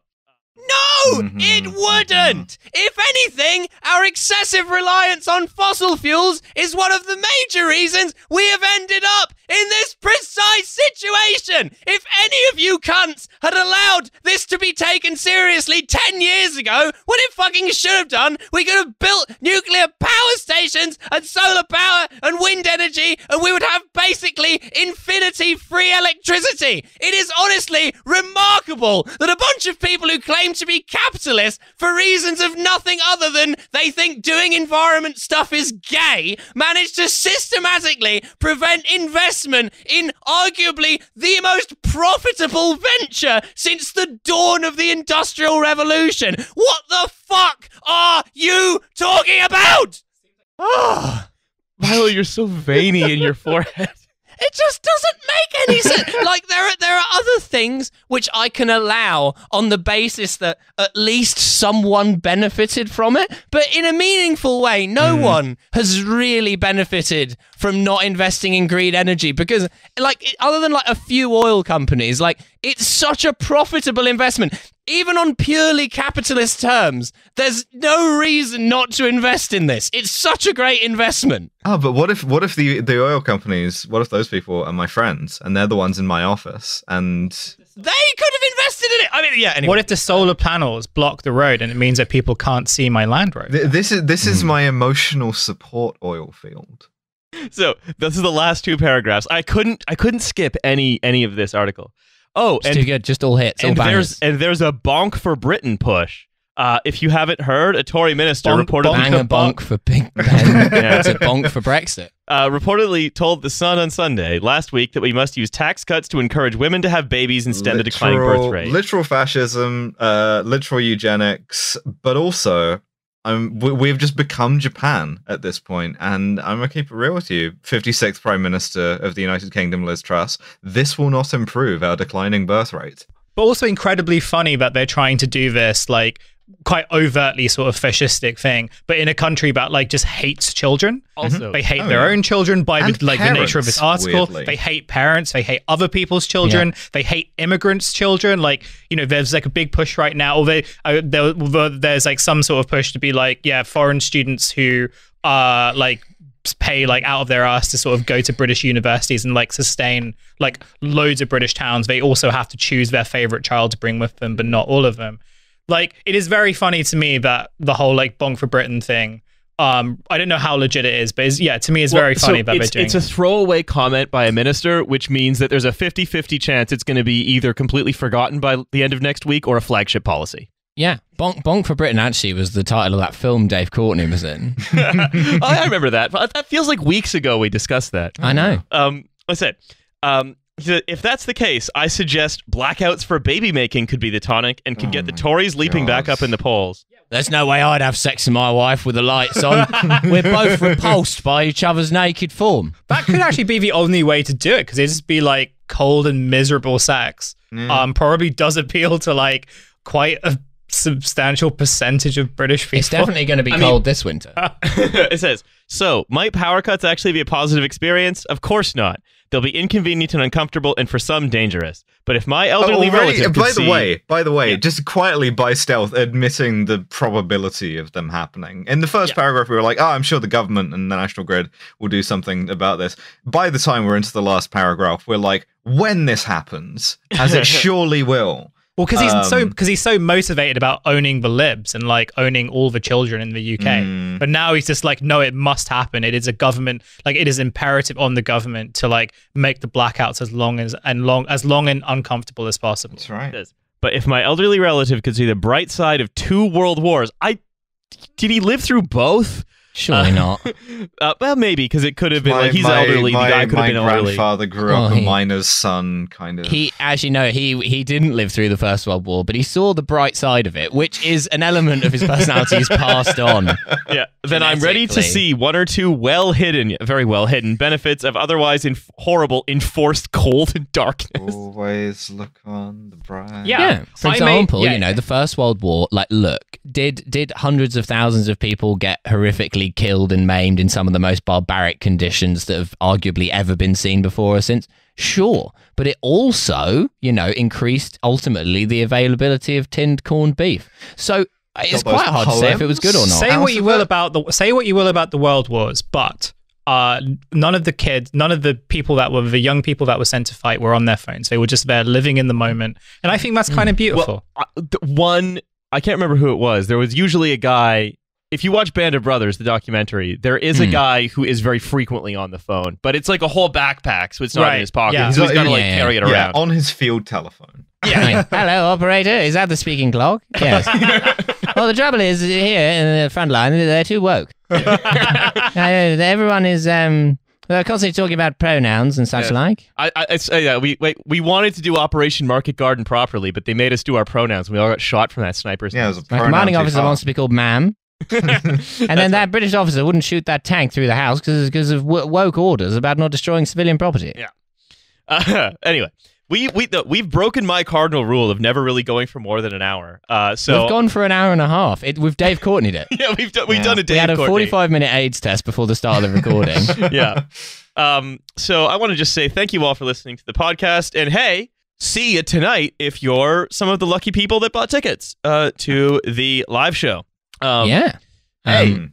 No, it wouldn't. If anything, our excessive reliance on fossil fuels is one of the major reasons we have ended up in this precise situation. If any of you cunts had allowed this to be taken seriously 10 years ago, what it fucking should have done, we could have built nuclear power stations and solar power and wind energy, and we would have basically infinity free electricity. It is honestly remarkable that a bunch of people who claim to be capitalists for reasons of nothing other than they think doing environment stuff is gay manage to systematically prevent investment in arguably the most profitable venture since the dawn of the Industrial Revolution. What the fuck are you talking about? Oh, Milo, you're so veiny in your forehead. It just doesn't make any sense. Like, there are other things which I can allow on the basis that at least someone benefited from it. But in a meaningful way, no one has really benefited from not investing in green energy because, like, other than, like, a few oil companies, like, it's such a profitable investment. Even on purely capitalist terms, there's no reason not to invest in this. It's such a great investment. Oh, but what if the oil companies, what if those people are my friends and they're the ones in my office and they could have invested in it? I mean, yeah, anyway. What if the solar panels block the road and it means that people can't see my Land Rover? This is my emotional support oil field. So, this is the last two paragraphs. I couldn't skip any of this article. Oh, it's too good. Just all hits, all bangers. There's a bonk for Britain push. If you haven't heard, a Tory minister reportedly... Bang a bonk for Big Ben. It's a bonk for Brexit. Reportedly told The Sun on Sunday last week that we must use tax cuts to encourage women to have babies and stem the declining birth rate. Literal fascism, literal eugenics, but also... we've just become Japan at this point, and I'm going to keep it real with you. 56th Prime Minister of the United Kingdom, Liz Truss, this will not improve our declining birth rate. But also incredibly funny that they're trying to do this, like, quite overtly sort of fascistic thing, but in a country that, like, just hates children. Also, they hate their own children by the nature of this article. Weirdly. They hate parents. They hate other people's children. Yeah. They hate immigrants' children. Like, you know, there's like a big push right now. Or there's like some sort of push to be like, yeah, foreign students who are like pay like out of their ass to sort of go to British universities and like sustain like loads of British towns. They also have to choose their favorite child to bring with them, but not all of them. Like, it is very funny to me that the whole like bonk for Britain thing, I don't know how legit it is, but to me it's very funny that they're doing it. It's a throwaway comment by a minister, which means that there's a 50-50 chance it's going to be either completely forgotten by the end of next week or a flagship policy. Yeah, bonk for Britain actually was the title of that film Dave Courtney was in. I remember that. That feels like weeks ago we discussed that. I know. Listen, if that's the case, I suggest blackouts for baby making could be the tonic and could get the Tories leaping back up in the polls. There's no way I'd have sex with my wife with the lights on. We're both repulsed by each other's naked form. That could actually be the only way to do it, because it'd just be like cold and miserable sex. Probably does appeal to like quite a substantial percentage of British people. It's definitely going to be cold this winter. It says, so might power cuts actually be a positive experience? Of course not. They'll be inconvenient and uncomfortable, and for some dangerous. But if my elderly relative could by the way, just quietly by stealth admitting the probability of them happening. In the first paragraph, we were like, I'm sure the government and the National Grid will do something about this. By the time we're into the last paragraph, we're like, when this happens, as it surely will. Well, because he's so motivated about owning the libs and like owning all the children in the UK, but now he's just like, no, it must happen. It is a government, like it is imperative on the government to like make the blackouts as long and uncomfortable as possible. That's right. But if my elderly relative could see the bright side of 2 world wars, did he live through both? Surely not. Well, maybe, because it could have been like he's elderly. The guy could have been elderly. My grandfather grew up a miner's son, kind of. He didn't live through the First World War, but he saw the bright side of it, which is an element of his personality he's passed on. Yeah. Then I'm ready to see 1 or 2 very well hidden benefits of otherwise horrible enforced cold and darkness. Always look on the bright. Yeah. For example, the First World War. Like, look, did hundreds of thousands of people get horrifically killed and maimed in some of the most barbaric conditions that have arguably ever been seen before or since? Sure. But it also, increased ultimately the availability of tinned corned beef. So it's quite hard to say if it was good or not. Say what you will about the world wars, but none of the young people that were sent to fight were on their phones. They were just there living in the moment. And I think that's kind of beautiful. Well, I can't remember who it was. There was usually a guy. If you watch Band of Brothers, the documentary, there is a guy who is very frequently on the phone, but it's like a whole backpack, so it's not in his pocket. Yeah. So he's got to carry it around. On his field telephone. Yeah. Hello, operator. Is that the speaking clock? Yes. Well, the trouble is, here in the front line, they're too woke. Everyone is constantly talking about pronouns and such like. We wanted to do Operation Market Garden properly, but they made us do our pronouns. We all got shot from that sniper's. Yeah, it was a My commanding officer wants to be called ma'am. And then that British officer wouldn't shoot that tank through the house because of woke orders about not destroying civilian property. Yeah. Anyway, we've broken my cardinal rule of never really going for more than an hour. So we've gone for an hour and a half. With Dave Courtney'd it. Yeah, we've done a Dave. We had a 45-minute AIDS test before the start of the recording. Yeah. So I want to just say thank you all for listening to the podcast, and hey, see you tonight if you're some of the lucky people that bought tickets to the live show. Exciting.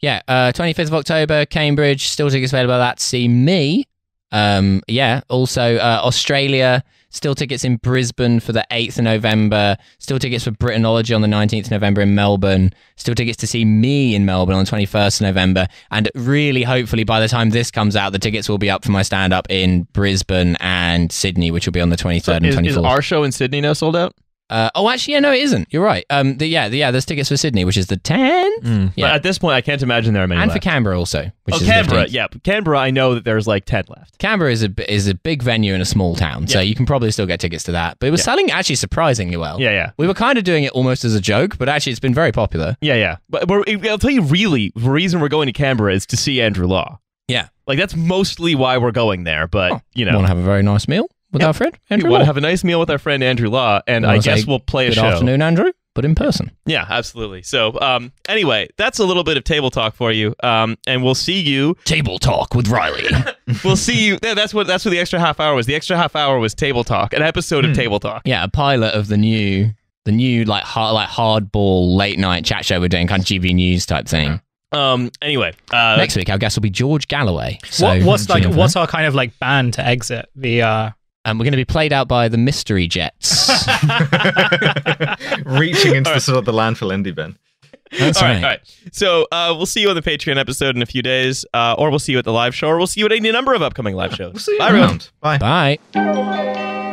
Yeah, 25th of October, Cambridge, still tickets available at that. See me. Also Australia, still tickets in Brisbane for the 8th of November, still tickets for Britanology on the 19th of November in Melbourne, still tickets to see me in Melbourne on the 21st of November, and really, hopefully, by the time this comes out, the tickets will be up for my stand-up in Brisbane and Sydney, which will be on the 23rd and 24th. Is our show in Sydney now sold out? Actually, yeah, no, it isn't. You're right. There's tickets for Sydney, which is the 10th. But at this point, I can't imagine there are many And left. for Canberra also, which is Canberra, the 15th. yeah. Canberra, I know that there's like 10 left. Canberra is a big venue in a small town, so you can probably still get tickets to that. But it was selling actually surprisingly well. Yeah. We were kind of doing it almost as a joke, but actually it's been very popular. Yeah. But I'll tell you, really, the reason we're going to Canberra is to see Andrew Law. Yeah. Like, that's mostly why we're going there, but, Want to have a very nice meal with our friend, Andrew We want Law. to have a nice meal with our friend Andrew Law, and I guess we'll play a show. Good afternoon, Andrew, but in person. Yeah, absolutely. So, anyway, that's a little bit of table talk for you, and we'll see you. Table talk with Riley. We'll see you. That's what the extra half hour was. The extra half hour was table talk, an episode of table talk. Yeah, a pilot of the new like hardball late night chat show we're doing, kind of GB News type thing. Anyway, Next week our guest will be George Galloway. So what's our kind of like band to exit the? And we're going to be played out by the Mystery Jets. Reaching into the sort of the landfill indie bin. That's all right. So we'll see you on the Patreon episode in a few days, or we'll see you at the live show, or we'll see you at any number of upcoming live shows. We'll see you Bye, everyone. around. Bye. Bye.